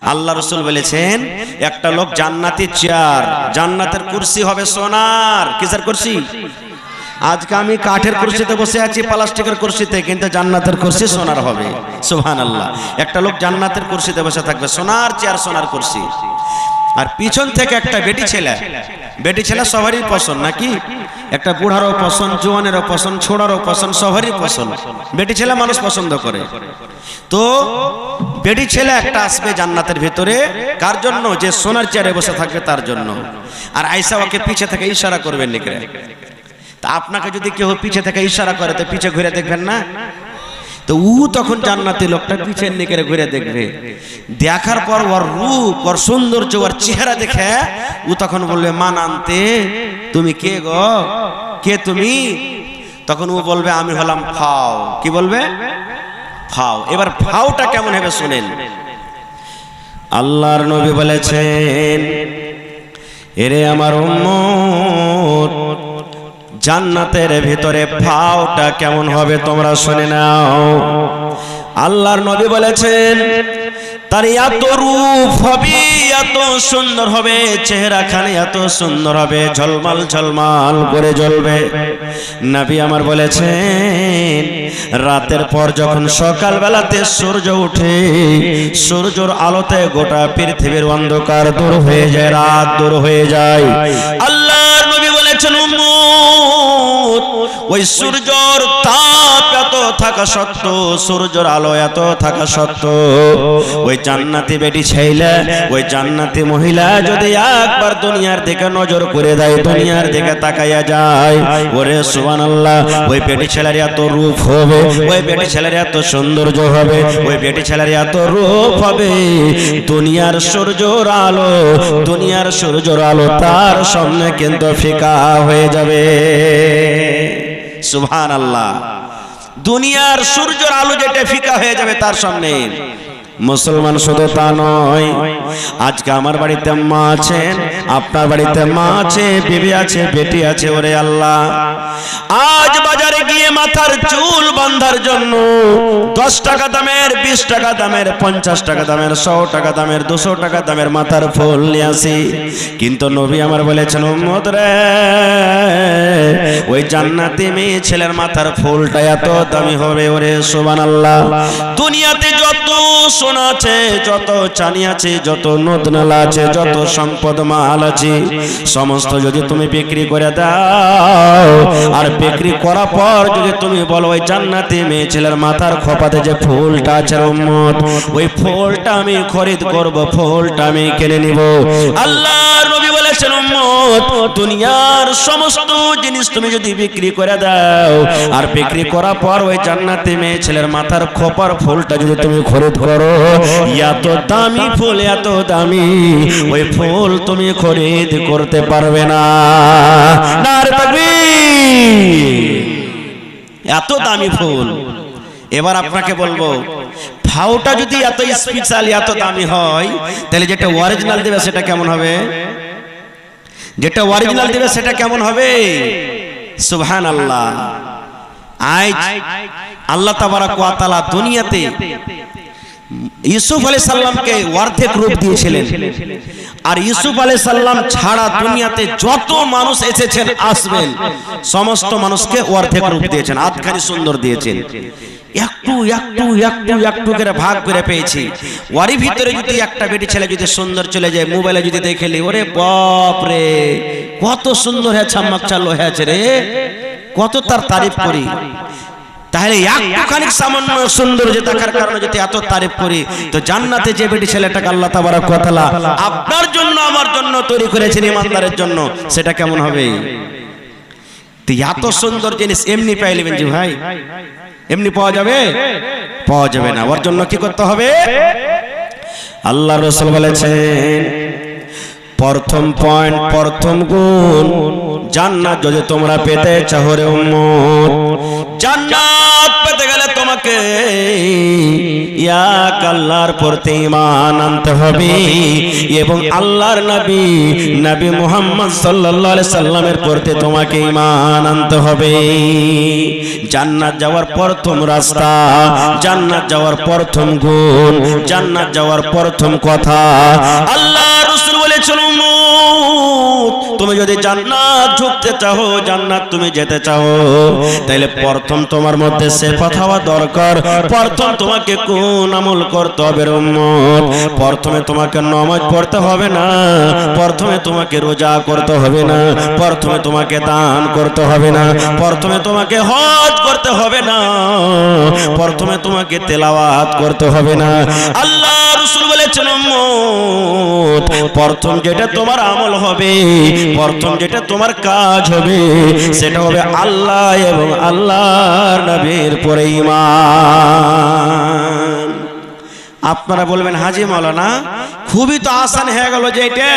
আল্লাহ রাসূল বলেছেন একটা লোক জান্নাতি চেয়ার, জান্নাতের কুরসি হবে সোনার। কিসের কুরসি? আজকে আমি কাঠের কুরসিতে বসে আছি, প্লাস্টিকের কুরসিতে, কিন্তু জান্নাতের কুরসি সোনার হবে। সুবহানাল্লাহ। একটা লোক জান্নাতের কুরসিতে বসে থাকবে, সোনার চেয়ার, সোনার কুরসি। আর পিছন থেকে একটা বেটি ছেলে, বেটি ছেলে সবারই পছন্দ নাকি? একটা বুড়ারও পছন্দ, জোয়ানেরও পছন্দ, ছোড়ারও পছন্দ, সবারই পছন্দ। বেটি ছেলে মানুষ পছন্দ করে। তো বেটি ছেলে একটা আসবে জান্নাতের ভিতরে, কার জন্য? যে সোনার চেয়ারে বসে থাকবে তার জন্য। আর আয়েশা ওকে পিছে থেকে ইশারা করবেন নিকরে। তা আপনাকে যদি কেউ পিছে থেকে ইশারা করে তো পিছে ঘুরে দেখবেন না? তো ও তখন জান্নাতি লোকটা পিছের দিকে ঘুরে দেখবে, দেখার পর ওর রূপ, ওর সৌন্দর্য, ওর চেহারা দেখে ও তখন বলবে, মান আনতে, তুমি কে গো, কে তুমি? তখন ও বলবে, আমি হলাম ফাও। কি বলবে? ফাও। এবার ফাওটা কেমন হবে শুনেন। আল্লাহর নবী বলেছেন, এরে আমার উম্মত, জান্নাতের ভিতরে ফাওটা কেমন হবে তোমরা শুনে নাও। আল্লাহর নবী বলেছেন, তার এত রূপ হবে, এত সুন্দর হবে, চেহারাখানি এত সুন্দর হবে, ঝলমল ঝলমল করে জ্বলবে। নবী আমার বলেছেন, রাতের পর যখন সকালবেলাতে সূর্য ওঠে, সূর্যের আলোতে গোটা পৃথিবীর অন্ধকার দূর হয়ে যায়, রাত দূর হয়ে যায়। আল্লাহর নবী বলেছেন, উম্মত, ওই সূর্যের তাপ এত থাকা সত্ত্বেও, সূর্যের আলো এত থাকা সত্ত্বেও, ওই জান্নাতি বেটি ছেলে, ওই জান্নাতি মহিলা যদি একবার দুনিয়ার দিকে নজর করে দেয়, দুনিয়ার দিকে তাকাইয়া যায়, ওরে সুবহানাল্লাহ, ওই বেটি ছেলের এত রূপ হবে, ওই বেটি ছেলের এত সৌন্দর্য হবে, ওই বেটি ছেলের এত রূপ হবে, দুনিয়ার সূর্যের আলো, দুনিয়ার সূর্যের আলো তার সামনে কিন্তু ফিকা হয়ে যাবে। সুবহানাল্লাহ। দুনিয়ার সূর্যের আলো যেটা ফিকা হয়ে যাবে তার সামনে। মুসলমান শুধু তা নয়, আজকে আমার বাড়িতে মা আছেন, আপনার বাড়িতে মা আছে, বিবি আছে, বেটি আছে। ওরে আল্লাহ, আজ বাজারে গিয়ে মাথার চুল বাঁধার জন্য 10 টাকা দামের, 20 টাকা দামের, 50 টাকা দামের, 100 টাকা দামের, 200 টাকা দামের মাথার ফুল নিয়ে আসি। কিন্তু নবী আমার বলেছেন, উম্মত রে, ওই জান্নাতি মেয়ে ছেলের মাথার ফুলটা এত দামি হবে। ওরে সুবহানাল্লাহ। দুনিয়াতে যত সোনা আছে, যত চাঁদি আছে, যত নদনালা আছে, যত সম্পদ মাল আছে, সমস্ত যদি তুমি বিক্রি করে দাও, আর বিক্রি করার পর যদি তুমি বলো, ওই জান্নাতি মেয়ে ছেলের মাথার খোপাতে যে ফুলটা আছে উম্মত, ওই ফুলটা আমি খরিদ করব, ফুলটা আমি কিনে নিব। আল্লাহর নবী বলেছেন, উম্মত, দুনিয়ার সমস্ত জিনিস তুমি যদি বিক্রি করে দাও, আর বিক্রি করার পর ওই জান্নাতি মেয়ে ছেলের মাথার খোপার ফুলটা যদি তুমি খরিদ করো, এত দামি ফুল, এত দামি, ওই ফুল তুমি খরিদ করতে পারবে না। নারে তাকবীর। এত দামি ফুল। এবার আপনাকে বলবো, ফাওটা যদি এত স্পেশাল, এত দামি হয়, তাহলে যেটা অরিজিনাল দেবে সেটা কেমন হবে? যেটা অরিজিনাল দেবে সেটা কেমন হবে? সুবহানাল্লাহ। আজ আল্লাহ তাবারাক ওয়া তাআলা দুনিয়াতে ইউসুফ আলাইহিস সালামকে অর্ধেক রূপ দিয়েছিলেন, আর ইউসুফ আলাইহিস সালাম ছাড়া দুনিয়াতে যত মানুষ এসেছেন, আসবেন, সমস্ত মানুষকে অর্ধেক রূপ দিয়েছেন, আধখানি সুন্দর দিয়েছেন। একটু একটু একটু একটু করে ভাগ করে পেয়েছি। ওরই ভিতরে যদি একটা বেটি ছেলে যদি সুন্দর চলে যায়, মোবাইলে যদি দেখেলি, ওরে বাপ রে, কত সুন্দর হয়েছে, আমাক চালো হয়েছে রে, কত তার তারিফ করি। তাহলে একটুখানি সামান্য সুন্দর যে দেখার কারণে যদি এত তারিফ করি, তো জান্নাতে যে বেটি ছেলেটাকে আল্লাহ তাবারক ওয়া তাআলা আপনার জন্য আমার জন্য তৈরি করেছেন, ইমানদারের জন্য, সেটা কেমন হবে? তো এত সুন্দর জিনিস এমনি পাইলেন জি ভাই? এমনি পাওয়া যাবে? পাওয়া যাবে না। ওর জন্য কি করতে হবে? আল্লাহর রাসূল বলেছেন, প্রথম পয়েন্ট, প্রথম গুণ, জান্নাত যদি তোমরা পেতে চাও রে উম্মত, জান্নাত পেতে গেলে তোমাকে এক আল্লাহর প্রতি ঈমান আনতে হবে এবং আল্লাহর নবী মুহাম্মদ সাল্লাল্লাহু আলাইহি সাল্লামের প্রতি তোমাকে ঈমান আনতে হবে। জান্নাত যাওয়ার প্রথম রাস্তা, জান্নাত যাওয়ার প্রথম গুণ, জান্নাত যাওয়ার প্রথম কথা, আল্লাহ রাসূল বলেছেন তুমি যদি জান্নাত ঢুকতে চাও, জান্নাত তুমি যেতে চাও, তাহলে প্রথম তোমার মধ্যে সিফাত হওয়া দরকার। প্রথম তোমাকে কোন আমল করতে হবে রে উম্মত? প্রথমে তোমাকে নামাজ পড়তে হবে না, প্রথমে তোমাকে রোজা করতে হবে না, প্রথমে তোমাকে দান করতে হবে না, প্রথমে তোমাকে হজ করতে হবে না, প্রথমে তোমাকে তেলাওয়াত করতে হবে না। আল্লাহ রাসূল বলেছেন উম্মত প্রথম যেটা তোমার আমল হবে, প্রথম যেটা তোমার কাজ হবে, সেটা হবে আল্লাহ এবং আল্লাহর নবীর পরে ঈমান। আপনারা বলবেন হাজী মাওলানা খুবই তো আসান হয়ে গেল যে এটা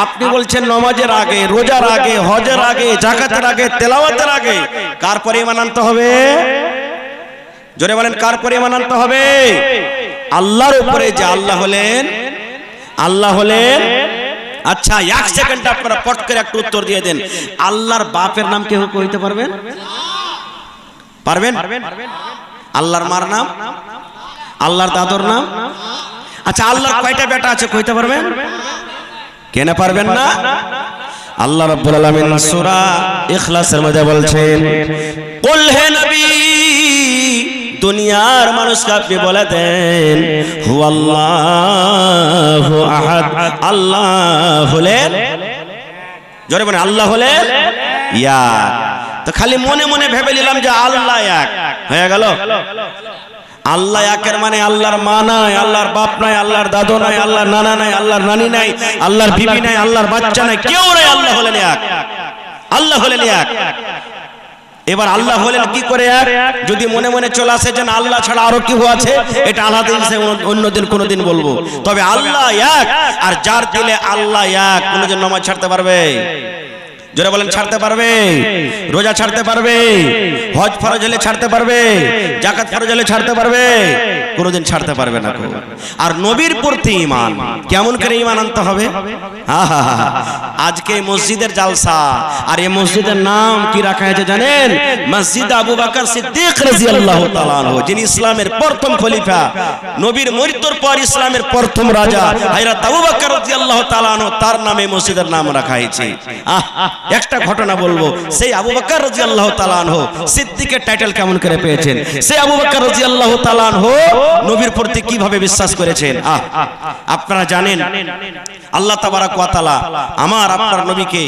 আপনি বলছেন নামাজের আগে, রোজার আগে, হজের আগে, যাকাতের আগে, তেলাওয়াতের আগে কার পরে ঈমান আনতে হবে? জোরে বলেন কার পরে ঈমান আনতে হবে? আল্লাহর উপরে। যে আল্লাহ হলেন আচ্ছা এক সেকেন্ড আপনারা পট করে একটু উত্তর দিয়ে দেন, আল্লাহর বাপের নাম কেউ কইতে পারবেন? পারবেন? আল্লাহর মার নাম, আল্লাহর দাদুর নাম, আচ্ছা আল্লাহর কয়টা বেটা আছে কইতে পারবেন? কেন পারবেন না? আল্লাহ রাব্বুল আলামিন সূরা ইখলাসের মধ্যে বলছেন কুল হে নবী দুনিয়ার মানুষকে আপনি বলে দেন হুয়াল্লাহু আহাদ, আল্লাহ হলেন, জোরে বলেন আল্লাহ হলেন এক। তো খালি মনে মনে ভেবে নিলাম যে আল্লাহ এক হয়ে গেল। আল্লাহ একের মানে আল্লাহর মা নাই, আল্লাহর বাপ নাই, আল্লাহর দাদু নাই, আল্লাহর নানা নাই, আল্লাহর নানি নাই, আল্লাহর বিবি নাই, আল্লাহর বাচ্চা নাই, কেউ নাই, আল্লাহ হলেন এক। আল্লাহ হলেন এক। এবার আল্লাহ হলেন কি করে এক? যদি মনে মনে চলে আসে যে আল্লাহ ছাড়া আরো কেউ আছে, এটা আলাদা জিনিস, অন্যদিন কোনোদিন বলবো। তবে আল্লাহ এক, আর যার দিলে আল্লাহ এক কোনোদিন নামাজ ছাড়তে পারবে? জোরে বলেন ছাড়তে পারবে? রোজা ছাড়তে পারবে? হজ ফরজ হলে ছাড়তে পারবে? যাকাত ফরজ হলে ছাড়তে পারবে? কোনোদিন ছাড়তে পারবে না। আর নবীর প্রতি ঈমান কেমন করে ঈমান আনতে হবে? আজকে মসজিদের জালসা, আর এই মসজিদের নাম কি রাখা হয়েছে জানেন? মসজিদ আবু বকর সিদ্দিক রাদিয়াল্লাহু তাআলা আনহু, যিনি ইসলামের প্রথম খলিফা, নবীর মৃত্যুর পর ইসলামের প্রথম রাজা হযরত আবু বকর রাদিয়াল্লাহু তাআলা আনহু, তার নামে মসজিদের নাম রাখা হয়েছে। একটা ঘটনা বলবো, সেই আবু বকর রাদিয়াল্লাহু তাআলা আনহু সিদ্দিকের টাইটেল কেমন করে পেয়েছেন? সেই আবু বকর রাদিয়াল্লাহু তাআলা আনহু নবীর প্রতি কিভাবে বিশ্বাস করেছেন আপনারা জানেন। আল্লাহ তাবারাক ওয়া তাআলা আমার আপনার নবীকে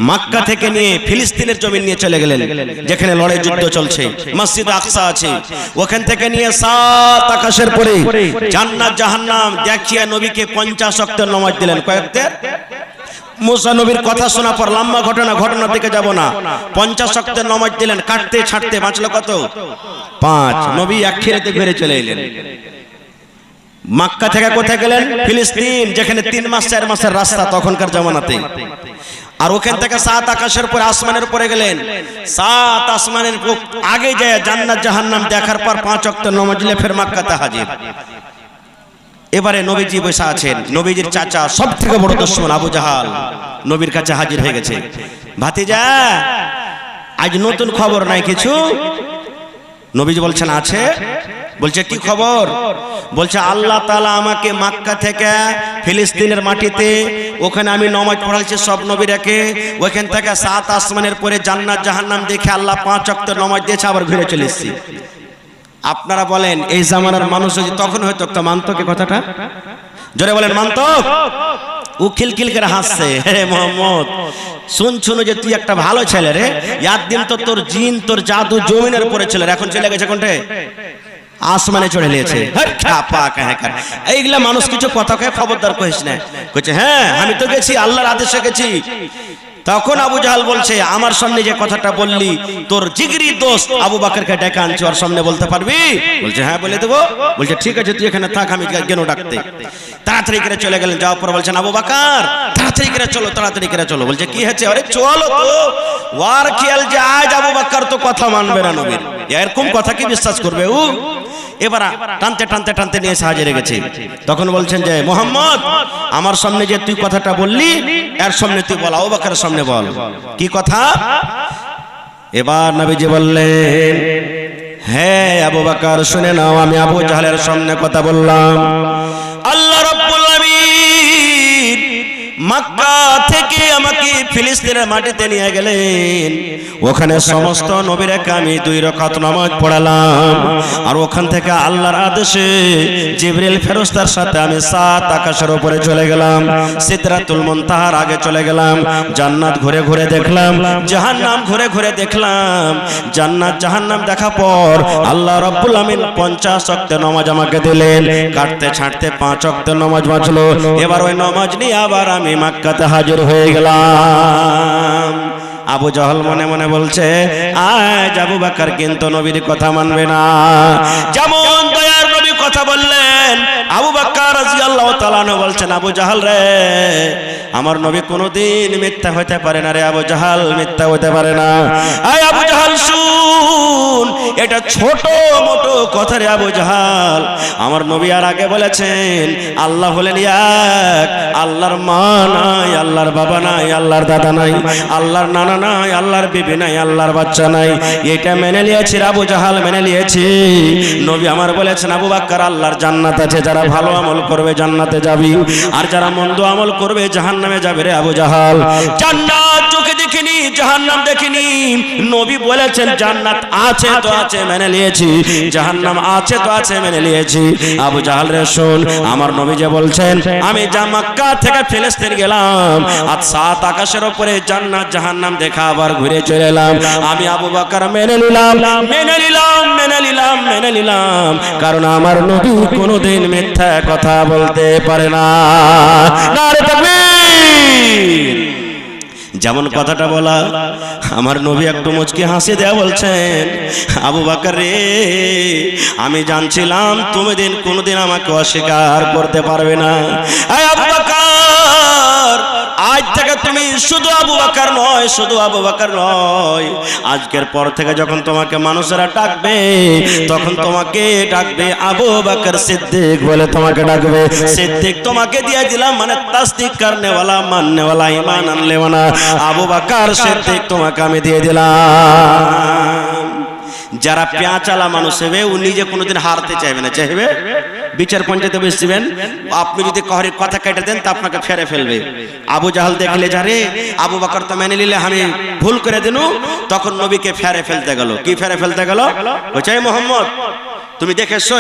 মক্কা থেকে নিয়ে ফিলিস্তিনের জমি নিয়ে চলে গেলেন, যেখানে লড়াই যুদ্ধ চলছে। মসজিদ আকসা আছে, ওখান থেকে নিয়ে 7 আকাশের পরে জান্নাত জাহান্নাম দেখিয়ে নবীকে 50 ওয়াক্তের নামাজ দিলেন। কয়েকদের? মুসা নবীর কথা শোনা পর লম্বা ঘটনার দিকে যাব না, 50 ওয়াক্তের নামাজ দিলেন, কাটতে ছাড়তে বাঁচলো কত? 5। নবী আখিরাতে ফিরে চলে এলেন। মক্কা থেকে কোথায় গেলেন? ফিলিস্তিন, যেখানে 3 মাস 4 মাসের রাস্তা তখনকার জামানাতে। আর ওখান থেকে 7 আকাশের উপরে আসমানের উপরে গেলেন। 7 আসমানের আগে যায় জান্নাত জাহান্নাম দেখার পর 5 ওয়াক্তের নামাজ দিলে ফের মক্কাতে হাজির। এবারে নবীজি বসে আছেন, নবীজির চাচা সবথেকে বড় দুশমন আবু জাহাল নবীর কাছে হাজির হয়ে গেছে। ভাতিজা আজ নতুন খবর নাই কিছু? নবীজি বলছেন আছে। বলছে কি খবর? বলছে আল্লাহ তাআলা আমাকে মক্কা থেকে ফিলিস্তিনের মাটিতে, ওখানে আমি নামাজ পড়াইছি সব নবীরাকে, ওখান থেকে 7 আসমানের পরে জান্নাত জাহান্নাম দেখে আল্লাহ 5 ওয়াক্তের নামাজ দিয়েছে, আবার ঘুরে চলে এসেছি। আপনারা বলেন এই জামানার মানুষ যদি তখন হয়তো একটা মানতো কি কথাটা? জোরে বলেন মানতো? ও খিলখিল করে হাসছে, হে মোহাম্মদ শুনছুনো যে তুই একটা ভালো ছেলে রে, একদিন তো তোর জিন তোর জাদু জমিনের উপরে ছিল, এখন চলে গেছে কোনটে? আসমানে চড়ে নিয়েছে। এইগুলা মানুষ কিছু কথা কয়ে খবরদার কইস না। কইছে হ্যাঁ আমি তো গেছি, আল্লাহর আদেশে গেছি। তখন আবু জাহাল বলছে, আমার সামনে যে কথাটা বললি তোর জিগরি দোস্ত আবু বকরকে ডেকে আনছি, ওর সামনে বলতে পারবি? বলছে হ্যাঁ বলে দেবো। বলছে ঠিক আছে, তুই এখানে থাক, আমি গেল ডাকতে। তাড়াতাড়ি করে চলে গেলেন। যাওয়ার পর বলছেন, আবু বকর তাড়াতাড়ি করে চলো, তাড়াতাড়ি করে চলো। বলছে কি হয়েছে? আরে চলো তো। ওয়ার খেয়াল যে আজ আবু বকর তো কথা মানবে না নবীর, এরকম কথা কি বিশ্বাস করবে ও? এবার টানতে টানতে টানতে নিয়ে হাজির গেছে। তখন বলছেন যে মোহাম্মদ, আমার সামনে যে তুই কথাটা বললি এর সামনে তুই বল, আবু বকরের সামনে বল কি কথা। এবার নবীজি বললেন, হ্যাঁ আবু বকর শুনে নাও, আমি আবু জাহলের সামনে কথা বললাম। আল্লাহ রাব্বুল আলামিন মক্কা থেকে আমাকে ফিলিস্তিনের মাটিতে নিয়ে গেলেন। ওখানে সমস্ত নবীরাকে আমি 2 রাকাত নামাজ পড়ালাম। আর ওখান থেকে আল্লাহর আদেশে জিবরিল ফেরেশতার সাথে আমি 7 আকাশের উপরে চলে গেলাম। সিদরাতুল মুনতাহার আগে চলে গেলাম। জান্নাত ঘুরে ঘুরে দেখলাম, জাহান্নাম ঘুরে ঘুরে দেখলাম। জান্নাত জাহান্নাম দেখা পর আল্লাহ রাব্বুল আমিন 50 ওয়াক্তের নামাজ আমাকে দিলেন। কাটতে ছাড়তে 5 ওয়াক্তের নামাজ বাঁচলো। এবার ওই নামাজ নিয়ে আবার আমি মক্কাতে হাজির হয়ে গেলাম। আবু জাহল মনে মনে বলছে, আজ আবু বকর কিন্তু নবীর কথা মানবে না। যেমন দয়ার নবী কথা বললেন, আবু বকর রাদিয়াল্লাহু তাআলা আনহু বলছেন, আবু জাহল রে, আমার নবী কোনোদিন মিথ্যা হতে পারে না রে আবু জাহল, মিথ্যা হতে পারে না। আয় আবু জাহল শুন, এটা ছোট মোটো কথা রে আবু জাহল। আমার নবী আর আগে বলেছেন, আল্লাহ হলেন এক, আল্লাহর মা নাই, আল্লাহর বাবা নাই, আল্লাহর দাদা নাই, আল্লাহর নানা নাই, আল্লাহর বিবি নাই, আল্লাহর বাচ্চা নাই। এটা মেনে নিয়েছি আবু জাহল, মেনে নিয়েছি। নবী আমার বলেছেন, আবু বকর আল্লাহর জান্নাত আছে, যারা ভালো আমল করবে জান্নাতে যাবি, আর যারা মন্দ আমল করবে জাহান্নামে যাবে রে আবু জাহল। জান্নাত চোখে দেখিনি, জাহান্নাম দেখিনি। নবী বলেছেন জান্নাত আছে তো আছে, মেনে নিয়েছি, জাহান্নাম আছে তো আছে, মেনে নিয়েছি। আবু জাহল রে শোন, আমার নবী যে বলছেন, আমি মক্কা থেকে ফিলিস্তিন গেলাম, আর 7 আকাশের উপরে জান্নাত জাহান্নাম দেখা আবার ঘুরে চলে এলাম। আমি আবু বকর মেনে নিলাম, মেনে নিলাম, মেনে নিলাম, মেনে নিলাম, কারণ আমার নবী কোনোদিন মিথ্যা কথা বলতে পারে না। নারে তাকবীর। যেমন কথাটা বলা, আমার নবী একটু মুচকি হাসি দেয়া বলছেন, আবু বকর রে, আমি জানছিলাম তুমি কোনোদিন আমাকে অস্বীকার করতে পারবে না। আবু বকর, আজ থেকে তুমি শুধু আবু বকর নয়, শুধু আবু বকর নয়, আজকের পর থেকে যখন তোমাকে মানুষেরা ডাকবে, তখন তোমাকে ডাকবে আবু বকর সিদ্দিক বলে তোমাকে ডাকবে। সিদ্দিক তোমাকে দিয়ে দিলাম, মানে তাসদিক করনে ওয়ালা, মাননে ওয়ালা, ঈমান আনলে ওয়ালা, আবু বকর সিদ্দিক তোমাকে আমি দিয়ে দিলাম। যারা পেঁচালা মানুষ হবে, ও নিজে কোনোদিন হারতে চাইবে না, চাইবে বিচার পঞ্চায়েতে বসবেন, আপনি যদি কারোর কথা কেটে দেন তা আপনাকে ফেরে ফেলবে। আবু জাহল দেখলে যারে আবু বকর তো মেনে নিলে আমি ভুল করে দিনু, তখন নবীকে ফেরে ফেলতে গেল। কি ফেরে ফেলতে গেল? বলছে মোহাম্মদ, তুমি দেখেছো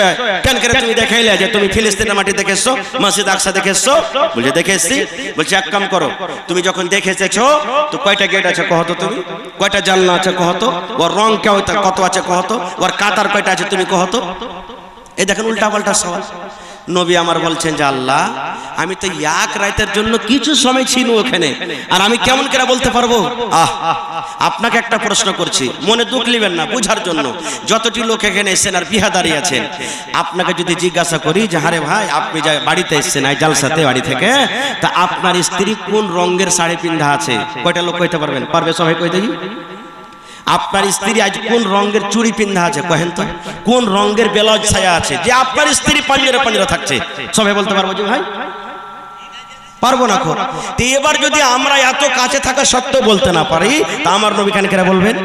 কেন করে তুমি দেখাইলে যে তুমি ফিলিস্তিনের মাটি দেখেছো, মসজিদ আকসা দেখেছো? বলছে দেখেছি। বলছে এক কাম করো, তুমি যখন দেখেছো তো কয়টা গেট আছে কহতো, তুমি কয়টা জানলা আছে কহতো, ওর রং কত আছে কহতো, ওর কাতার কয়টা আছে তুমি কহতো। এই দেখেন উল্টা পাল্টা সওয়াল। নবী আমার বলছেন যে আল্লাহ, আমি তো এক রাতের জন্য কিছু সময় ছিল ওখানে, আর আমি কেমন করে বলতে পারবো? আপনাকে একটা প্রশ্ন করছি, মনে দুঃখ নেবেন না, বুঝার জন্য। যতটি লোক এখানে এসেছেন আর বিহাদারি আছেন, আপনাকে যদি জিজ্ঞাসা করি যে হারে ভাই, আপনি যা বাড়িতে এসেছেন এই জালসাতে বাড়ি থেকে, তা আপনার স্ত্রী কোন রঙের শাড়ি পিন্ধা আছে, কয়টা লোক কইতে পারবেন? পারবে সবাই কইতে? আপনার স্ত্রী আজ কোন রঙের চুড়ি পিন্ধা আছে কহেন তো? কোন রঙের ব্লাউজ ছায়া আছে যে আপনার স্ত্রী পাঞ্জরে পাঞ্জরে থাকছে? সবাই বলতে পারবো যে ভাই? পারবো না। তো এবার যদি আমরা এত কাছে থাকা সত্ত্বেও বলতে না পারি, তা আমার নবী কেন করে বলবেন?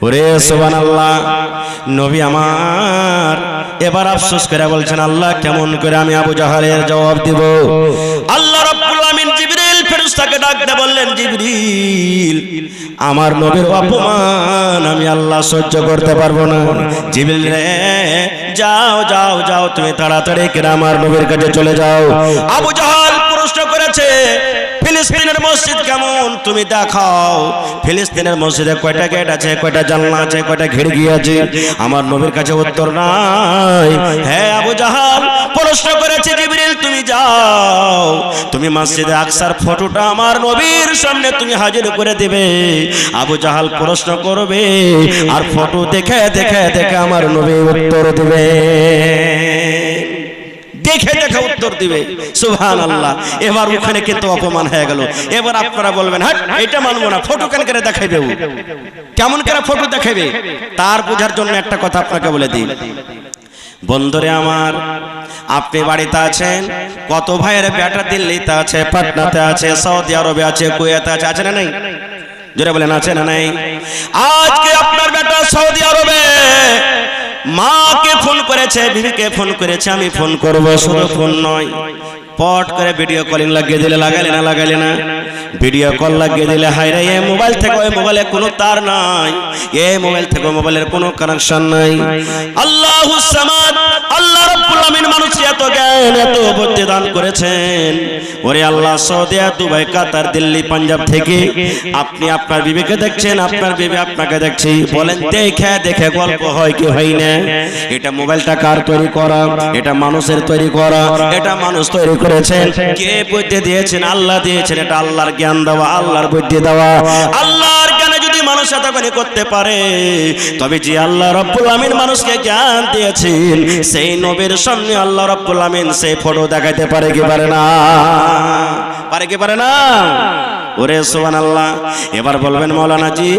ওরে সুবহানাল্লাহ। নবী আমার এবার আফসোস করে বলছেন, আল্লাহ কেমন করে আমি আবু জাহলের জবাব দিব? আল্লাহ রাব্বুল আমিন জিবরিল ফেরেশতাকে ডাক দিয়ে বললেন, জিবরিল, আমার নবীর অপমান আমি আল্লাহ সহ্য করতে পারবো না। জিবরিল রে, যাও যাও যাও, তুমি তাড়াতাড়ি করে আমার নবীর কাছে চলে যাও। আবু জাহল প্রশ্ন করেছে, ফিলিস্তিনের মসজিদ কেমন তুমি দেখাও। ফিলিস্তিনের মসজিদে কয়টা গেট আছে, কয়টা জানলা আছে, কয়টা খিড়কি আছে? আমার নবীর কাছে উত্তর নাই। হ্যাঁ, আবু জাহাল প্রশ্ন করেছে, জিবরিল তুমি যাও, তুমি মসজিদে আকসার ফটোটা আমার নবীর সামনে তুমি হাজির করে দিবে। আবু জাহাল প্রশ্ন করবে আর ফটো দেখে দেখে দেখে আমার নবী উত্তর দিবে, দেখে দেখে উত্তর দিবে। সুবহানাল্লাহ। এবার ওখানে কিন্তু অপমান হয়ে গেল। এবার আপনারা বলবেন, হ্যাঁ এটা মানবো না, ফটো কেন করে দেখাইবে, কেমন করে ফটো দেখাবে? তার বোঝার জন্য একটা কথা আপনাকে বলে দিই, বন্ধুরে আমার, আপনি বাড়িতে আছেন, কত ভাইয়ের বেটা দিল্লিতে আছে, পাটনাতে আছে, সৌদি আরবে আছে, কুয়েতে আছে, আছে না নাই? জোরে বলেন আছে না নাই? আজকে আপনার বেটা সৌদি আরবে মাকে ফোন করেছে, বিবিকে ফোন করেছে, আমি ফোন করবো, শুধু ফোন নয়, পট করে ভিডিও কলিং লাগিয়ে দিলে, লাগাইলে না লাগাইলে না, ভিডিও কল লাগিয়ে দিলে, হায় রে এই মোবাইল থেকে ওই মোবাইলে কোনো তার নাই, এই মোবাইল থেকে মোবাইলের কোনো কানেকশন নাই। আল্লাহুস সামাদ, আল্লাহ রাব্বুল আলামিন মানুষকে এত জ্ঞান, এত বুদ্ধি দান করেছেন। ওরে আল্লাহ, সৌদি, দুবাই, কাতার, দিল্লি, পাঞ্জাব থেকে আপনি আপনার বিবিকে দেখছেন, আপনার বিবি আপনাকে দেখছি, বলেন দেখে দেখে গল্প হয় কি হয় না? এটা মোবাইলটা কার তৈরি করা? এটা মানুষের তৈরি করা, এটা মানুষ তৈরি করেছেন। কে বুদ্ধি দিয়েছেন? আল্লাহ দিয়েছেন। এটা আল্লাহর জ্ঞান দেওয়া, আল্লাহর বুদ্ধি দেওয়া। আল্লাহর জ্ঞানে যদি মানুষ এতখানি করতে পারে, তবে যে আল্লাহ রাব্বুল আমিন মানুষকে জ্ঞান দিয়েছেন, সেই নবীর সামনে আল্লাহ রাব্বুল আমিন সেই ফটো দেখাইতে পারে কি পারে না? পারে কি পারে না? ওরে সুবহানাল্লাহ। এবার বলবেন, মাওলানা জি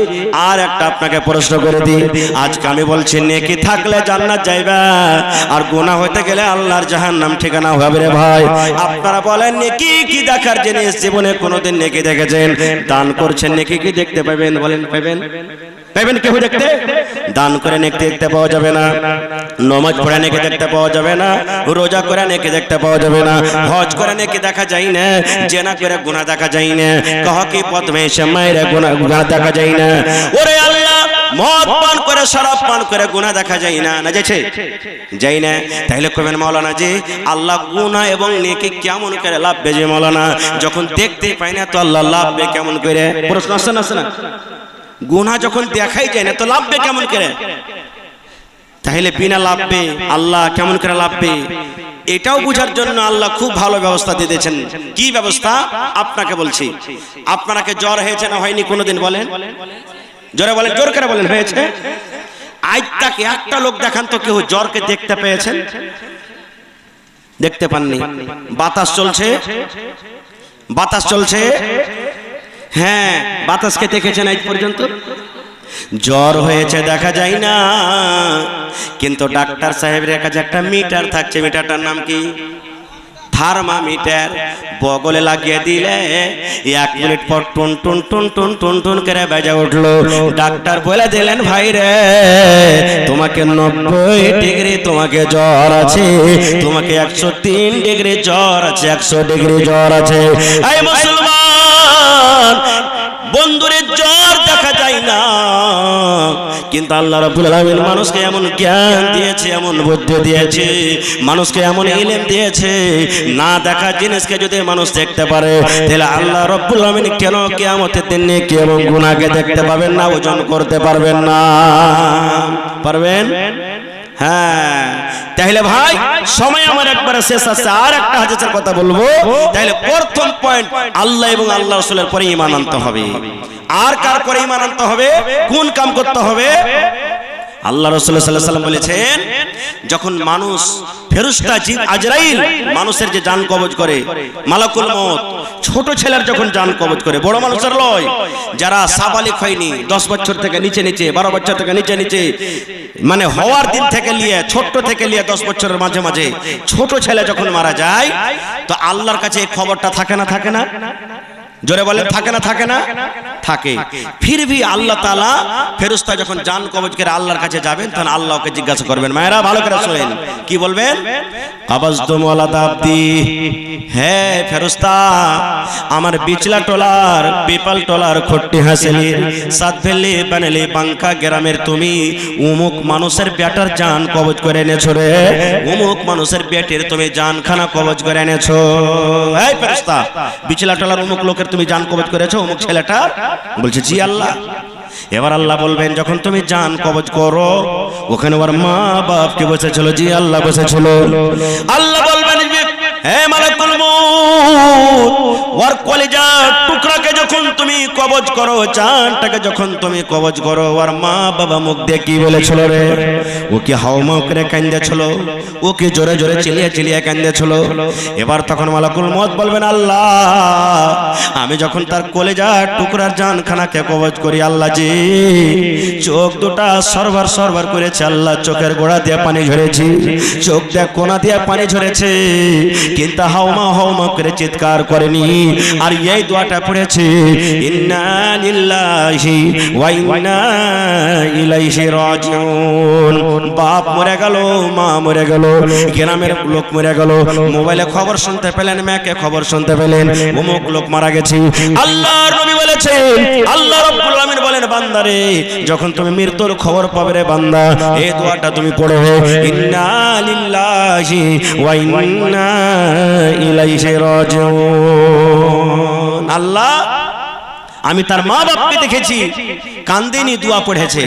আর একটা আপনাকে প্রশ্ন করে দিই, আজকে আমি বলছি নেকি থাকলে জান্নাত যাইবা, আর গুনাহ হইতে গেলে আল্লাহর জাহান্নাম ঠিকানা হবে রে ভাই। আপনারা বলেন নেকি কি দেখার জিনিস? জীবনে কোনোদিন নেকি দেখেছেন? দান করছেন, নেকি কি দেখতে পাবেন? বলেন পাবেন? পাবেন কেউ দেখতে? দান করে নেকি দেখতে পাওয়া যাবে না, নামাজ পড়ে নেকি দেখতে পাওয়া যাবে না, রোজা করে নেকি দেখতে পাওয়া যাবে না, হজ করে নেকি দেখা যায় না, জেনা করে গুনাহ দেখা যায় না, কহকি পথ মেশে মাইরে গুনাহ দেখা যায় না। ওরে আল্লাহ, মদ পান করে, শরাব পান করে গুনাহ দেখা যায় না, না যাচ্ছে? যাই না। তাহলে কবেন, মাওলানা জি আল্লাহ গুনাহ এবং নেকি কেমন করে লাভবে? যে মাওলানা যখন দেখতে পাই না তো আল্লাহ লাভবে কেমন করে? প্রশ্ন আসছে না? আসছে না? গুনাহ যখন দেখাই যায় না তো লাভবে কেমন করে? তাহলে বিনা লাভবে আল্লাহ কেমন করে লাভবে? এটাও বোঝার জন্য আল্লাহ খুব ভালো ব্যবস্থা দিয়ে দিয়েছেন। কি ব্যবস্থা? আপনাকে বলছি। আপনাকে জ্বর হয়েছে না হয়নি কোনোদিন? বলেন জোরে, বলেন জোর করে বলেন। হয়েছে? আজ তাকে একটা লোক দেখান তো কেউ জ্বরকে দেখতে পেয়েছেন? দেখতে পাননি। বাতাস চলছে, বাতাস চলছে, হ্যাঁ বাতাসকে দেখেছেন আজ পর্যন্ত? জ্বর হয়েছে দেখা যায় না, কিন্তু ডাক্তার সাহেবের কাছে একটা মিটার থাকছে, মিটারটার নাম কি? থার্মামিটার। বগলে লাগিয়ে দিলে 1 মিনিট পর টুন টুন টুন টুন টুন টুন করে বেজে উঠলো। ডাক্তার বলে দিলেন, ভাই রে তোমাকে 90 ডিগ্রি তোমাকে জ্বর আছে, তোমাকে 103 ডিগ্রি জ্বর আছে, 100 ডিগ্রি জ্বর আছে। এই মুসলমান বন্ধুরে, জ্বর দেখা যায় না, কিন্তু আল্লাহ রাব্বুল আলামিন মানুষকে এমন জ্ঞান দিয়েছে, এমন বুদ্ধি দিয়েছে, মানুষকে এমন ইলম দিয়েছে, না দেখা জিনিসকে যদি মানুষ দেখতে পারে, তাহলে আল্লাহ রাব্বুল আলামিন কেন কিয়ামতের দিন নেকি এবং গুনাহকে দেখতে পাবেন না, ওজন করতে পারবেন না? পারবেন? হ্যাঁ। তাহলে ভাই সময় আমার একবারে শেষ আছে, আর একটা হাদিসের কথা বলবো। তাহলে প্রথম পয়েন্ট, আল্লাহ এবং আল্লাহ রাসূলের পরে ঈমান আনতে হবে। আর কার পরে ঈমান আনতে হবে? কোন কাম করতে হবে? আল্লাহ রাসূল সাল্লাল্লাহু আলাইহি ওয়াসাল্লাম বলেছেন, যখন মানুষ ফেরেশতা জিন আজরাইল মানুষের যে জান কবজ করে, মালাকুল মউত ছোট ছেলের যখন জান কবজ করে, বড় মানুষের লয়, যারা সাবালিক হয়নি, 10 বছর থেকে নিচে নিচে, 12 বছর থেকে নিচে নিচে, মানে হওয়ার দিন থেকে নিয়ে, ছোট থেকে নিয়ে 10 বছরের মাঝে মাঝে ছোট ছেলে যখন মারা যায়, তো আল্লাহর কাছে এই খবরটা থাকে না? থাকে না? জোরে বলেন, থাকে না? থাকে না? থাকে। ফির ভি আল্লাহ তাআলা ফেরেশতা যখন জান কবজ করে আল্লাহর কাছে যাবেন, তখন আল্লাহকে জিজ্ঞাসা করবেন। মায়েরা ভালো করে শুনেন, কি বলবেন? কাবাজতুম ওয়ালাদ আবদি, হে ফেরেশতা আমার বিচলা টলার, বিপাল টলার, খট্টি হাসেলির, সাতভেলি বানেলি বাঙ্কা গ্রামের তুমি উমুক মানুষের বেটার জান কবজ করে এনেছো রে, উমুক মানুষের বেটির তুমি জানখানা কবজ করে এনেছো। এই ফেরেশতা, বিচলা টলার উমুক লোকের তুমি জান কবজ করেছো অমুক ছেলেটার? বলছে জি আল্লাহ। এবার আল্লাহ বলবেন যখন তুমি জান কবজ করো ওখানে ওর মা বাপ কে বসেছিল? জি আল্লাহ বসেছিল। আল্লাহ বলবেন হে মালাকুল মউত, ওর কলিজার টুকরাকে যখন তুমি কবজ করো, জানটাকে যখন তুমি কবজ করো, ওর মা বাবা মুখ দিয়ে কি বলেছিল রে? ও কি হাওমাও করে কান্দেছিল? ও কি জোরে জোরে চিল্লিয়ে চিল্লিয়ে কান্দেছিল? এবার তখন মালাকুল মউত বলবেন আল্লাহ আমি যখন তার কলিজার টুকরার জানখানাকে কবজ করি আল্লাহ জি, চোখ দুটা সরবার সরবার করেছে আল্লাহ, চোখের গোড়া দিয়ে পানি ঝরেছে, চোখ দিয়ে কোনা দিয়ে পানি ঝরেছে, কিন্তু হাওমা হাওমা করে চিৎকার করেনি। আর এই দোয়াটা পড়েছে ইন্না লিল্লাহি ওয়া ইন্না ইলাইহি রাজিউন। বাপ মরে গেল, মা মরে গেল, গ্রামের লোক মরে গেল, মোবাইলে খবর শুনতে পেলেন, মেয়েকে খবর শুনতে পেলেন অমুক লোক মারা গেছে। আল্লাহর নবী বলেছেন, আল্লাহ রাব্বুল আলামিন বলেন বান্দারে যখন তুমি মৃত্যুর খবর পাবে রে বান্দা, এই দোয়াটা তুমি পড়ো ইন্না লিল্লাহি ওয়া ইন্না ইলাইহি রাজিউন। আল্লাহ আমি তার মা বাপকে দেখেছি কান্দেনি, দোয়া পড়েছে।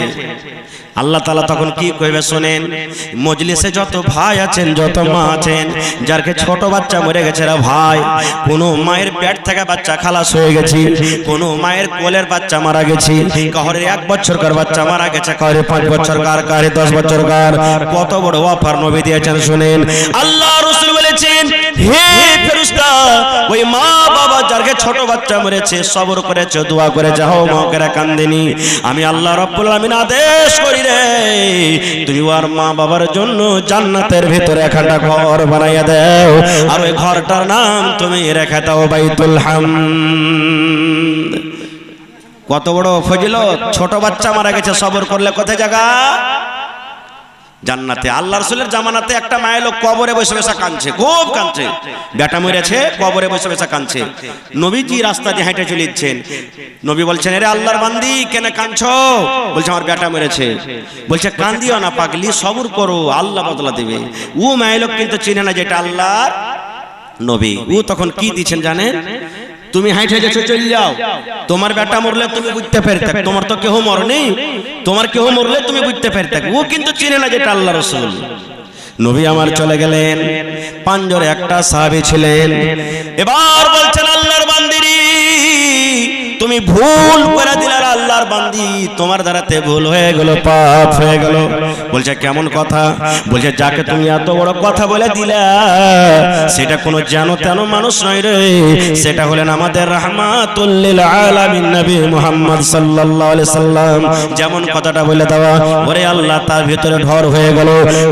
আল্লাহ তাআলা তখন কি কইবে শুনেন, মজলিসে যত ভাই আছেন, যত মা আছেন, যারকে ছোট বাচ্চা মরে গেছে রে ভাই, কোন মায়ের পেট থেকে বাচ্চা খালাস হয়ে গেছে, কোন মায়ের কোলের বাচ্চা মারা গেছে, কাহরে 1 বছরকার বাচ্চা মারা গেছে, কাহরে 5 বছরকার, কাহরে 10 বছরকার, কত বড় অফার নবী দিয়েছেন শুনেন। আল্লাহ রাসূল বলেছেন হে ফেরেশতা, ওই মা বাবা যারকে ছোট বাচ্চা মরেছে সবর করেছে, দোয়া করেছে, হাও মা করে কান্দেনি, আমি আল্লাহ রাব্বুল আলামিন আদেশ করি তুমি ওর মা বাবার জন্য জান্নাতের ভিতরে একটা ঘর বানাইয়া দাও, আর ওই ঘরটার নাম তুমি রেখে দাও বাইতুল হামদ। কত বড় ফজিলত! ছোট বাচ্চা মারা গেছে, সবর করলে কোথায় জায়গা? জান্নাতে। আল্লাহ রাসূলের জামানাতে একটা মায়ের লোক কবরে বসে বসে কাঁদছে, খুব কাঁদছে, বেটা মরেছে, কবরে বসে বসে কাঁদছে। নবীজি রাস্তা দিয়ে হেঁটে চলেছেন, নবী বলছেন আরে আল্লাহর বান্দি কেন কাঁদছো? বলছে আমার বেটা মরেছে। বলছে কান্দিও না পাগলি, সবর করো, আল্লাহ বদলা দেবে। ও মায়ের লোক কিন্তু চিনে না যেটা আল্লাহর নবী। ও তখন কি দিচ্ছেন জানেন? তুমি হাইটে গেছো চল যাও, তোমার বেটা মরলে তুমি বুঝতে পারতে, তোমার তো কেউ মরনি, তোমার কেউ মরলে তুমি বুঝতে পারতে। ও কিন্তু চিনে না যেটা আল্লাহ রাসূল। নবী আমার চলে গেলেন, পাঁচজনে একটা সাহাবী ছিলেন। এবার বলছেন আল্লাহর বান্দিরি তুমি ভুল করে দিলে, আল্লাহর বান্দি তোমার দ্বারাতে ভুল হয়ে গেল, পাপ হয়ে গেল। বলছে কেমন কথা? বলছে যাকে তুমি এত বড় কথা বলে দিলা সেটা কোনো জানো তেন মানুষ নয় রে, সেটা হলেন আমাদের রাহমাতুল লিল আলামিন নবী মুহাম্মদ সাল্লাল্লাহু আলাইহি সাল্লাম। যেমন কথাটা বলে দেওয়া, ওরে আল্লাহ তার ভিতরে ঢর হয়ে গেল,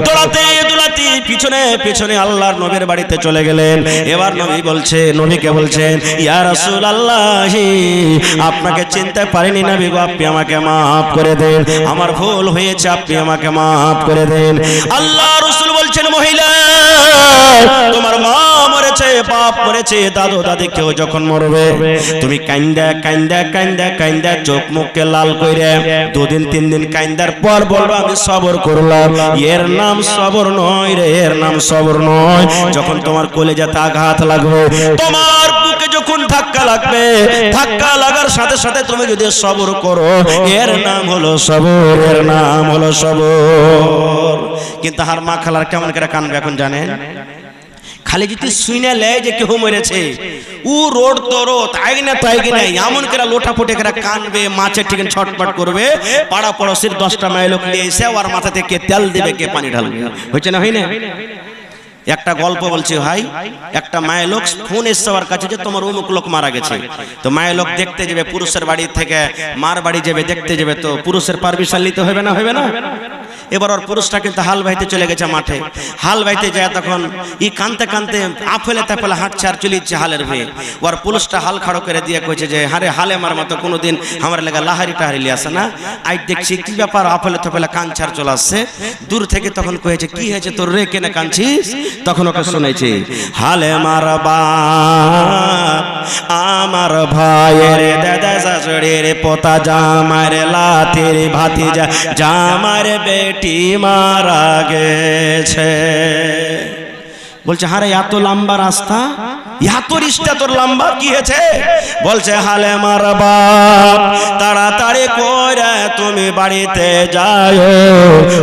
দৌড়াতে দৌড়াতে পিছনে পিছনে আল্লাহর নবীর বাড়িতে চলে গেলেন। এবার নবী বলছে, নবীকে বলছেন ইয়া রাসূলুল্লাহ আপনাকে চিনতে পারিনি নবী গো, আপনি আমাকে মাফ করে দেন, আমার ভুল হয়েছে, আপনি আমাকে মাফ করে দেন। আল্লাহ রাসূল বলছেন মহিলা তোমার মা মরেছে, বাপ মরেছে, দাদু দাদি কেউ যখন মরবে তুমি কান্দা কান্দা কান্দা কান্দা চোখ মুখকে লাল কইরে 2 দিন 3 দিন কান্দার পর বলবো আমি সবর করলাম। এর নাম সবর নয় রে, এর নাম সবর নয়। যখন তোমার কলিজাতে আঘাত লাগবে, তোমার বুকে যখন ধাক্কা লাগবে, ধাক্কা লাগার সাথে সাথে তুমি যদি সবর করো, এর নাম হলো সবর, এর নাম হলো সবর। কিন্তু হার মা খালার কেমন করে কানবে এখন জানেন? খালি যদি শুনে লেয় যে কেউ মরেছে, ও রোড তো রোড তাই না তাই কি নাই, এমন করে লোটা ফুটে করে কানবে, মাছের ঠিক ছটপট করবে, পাড়া পড়োশির 10টা মাইল লোক নিয়ে এসে ওর মাথা থেকে তেল দেবে, কে পানি ঢালবে। হয়েছে না? হয় না? একটা গল্প বলছি ভাই, একটা মায়ের লোক ফোন এসছে ওর কাছে যে তোমার অমুক লোক মারা গেছে। তো মায়ের লোক দেখতে যাবে, পুরুষের বাড়ি থেকে মার বাড়ি যাবে দেখতে যাবে, তো পুরুষের পারমিশন নিতে হবে না? হবে না? এবার ওর পুরুষটা কিন্তু হাল বাইতে চলে গেছে মাঠে, হাল বাইতে যায় তখন ই কানতে কানতে আফেলে তাফেলে হাঁটছে আর চলে যাচ্ছে হালের হয়ে। ওর পুরুষটা হাল খাড়ো করে দিয়ে কইছে যে হারে হালে মার মতো কোনোদিন আমার লেগা লাহারি টাহারি লিয়ে আসে না, আজ দেখছি কি ব্যাপার, আফেলে তাফেলে কানছার চলে আসছে। দূর থেকে তখন কয়েছে কি হয়েছে তোর রে, কেনে কানছিস? তখন ওকে শুনেছে হালে মারবা আমার ভাইয়ের দাদা শাশুড়ির পোতা জামার লাথির ভাতিজা জামার বেটি মারা গেছে। বলছে হারে এত লম্বা রাস্তা এত রিস্তা তোর লম্বা কি হয়েছে? বলছে হালে মার বাপ তাড়াতাড়ি করে তুমি বাড়িতে যাও,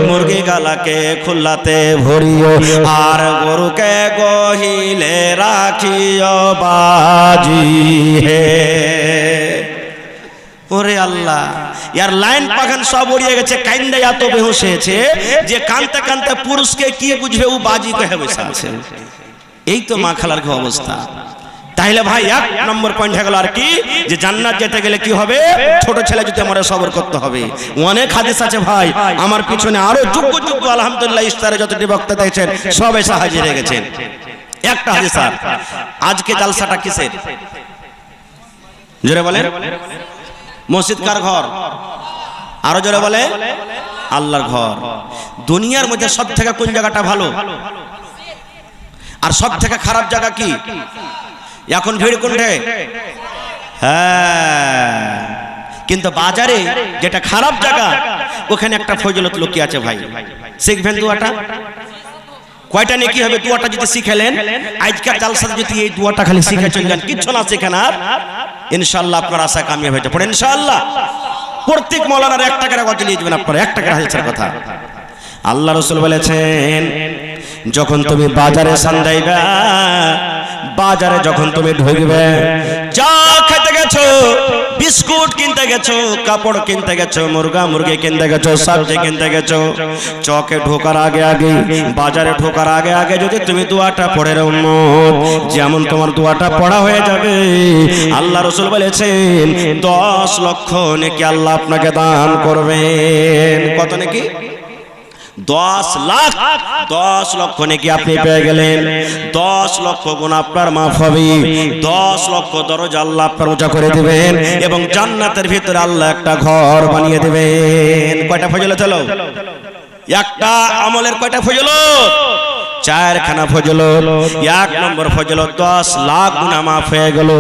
মুরগি গালাকে খুল্লাতে ভরিও আর গরুকে গহিলে রাখিও বাজি হে। ওরে আল্লাহ, ইয়ার লাইন পাখান সব উড়িয়ে গেছে, কাইন্দা এত বেহুশ হয়েছে যে কানতে কানতে পুরুষকে কি বুঝবে, ও বাজি কহে বসে আছে। এই তো মা খালার কি অবস্থা। তাহলে ভাই এক নম্বর পয়েন্ট হয়ে গেল আর কি, যে জান্নাত যেতে গেলে কি হবে, ছোট ছেলে যদি আমরা সবর করতে হবে। অনেক হাদিস আছে ভাই, আমার পিছনে আরো যোগ্য যোগ্য আলহামদুলিল্লাহ ইফতারে যতটি বক্তা দিয়েছেন সব এসে হাজির হয়ে গেছেন। একটা হাদিস আর আজকে জালসাটা কিসের জোরে বলেন? মসজিদ কার ঘর? আরো জোরে বলে আল্লাহর ঘর। দুনিয়ার মধ্যে সব থেকে কোন জায়গাটা ভালো আর সব থেকে খারাপ জায়গা কি? এখন ভিড় কোনটা? হ্যাঁ, কিন্তু বাজারে যেটা খারাপ জায়গা ওখানে একটা ফজিলত লুকিয়ে আছে ভাই। শিখবেন দুয়াটা, কয়টা নেকি হবে দুয়াটা যদি শিখেলেন। আজকের জালসাতে যদি এই দুয়াটা খালি শিখে চলে যান, কিচ্ছু না শিখেন আর ইনশাআল্লাহ আপনার আশা কামিয়াব হয়ে যাবে ইনশাআল্লাহ। প্রত্যেক মৌলানার 1 টাকার কথা নিয়ে যাবেন আপনারা, 1 টাকার হাদিসের কথা। আল্লাহ রাসূল বলেছেন, যখন তুমি বাজারে সান্দাইবা, বাজারে যখন তুমি ঢুকবে, যা খেতে গেছো, বিস্কুট কিনতে গেছো, কাপড় কিনতে গেছো, মুরগা মুরগি কিনতে গেছো, সবজি কিনতে গেছো, চকে ঢোকার আগে আগে, বাজারে ঢোকার আগে আগে যদি তুমি দোয়াটা পড়ে নাও, যেমন তোমার দোয়াটা পড়া হয়ে যাবে, আল্লাহ রাসূল বলেছেন 10 লক্ষ নেকি আল্লাহ আপনাকে দান করবেন। কত নেকি? 10 লাখ। 10 লক্ষ নেকি আপনি পেয়ে গেলেন। 10 লক্ষ গুণ আপনার মাফ হবে। 10 লক্ষ দরজা আল্লাহ আপনার উঁচা করে দিবেন এবং জান্নাতের ভিতরে আল্লাহ একটা ঘর বানিয়ে দিবেন। কয়টা ফজিলত হলো? একটা আমলের কয়টা ফজিলত? 4খানা ফজিলত। 1 নম্বর ফজিলত 10 লাখ গুনাহ মাফ হয়ে গেল।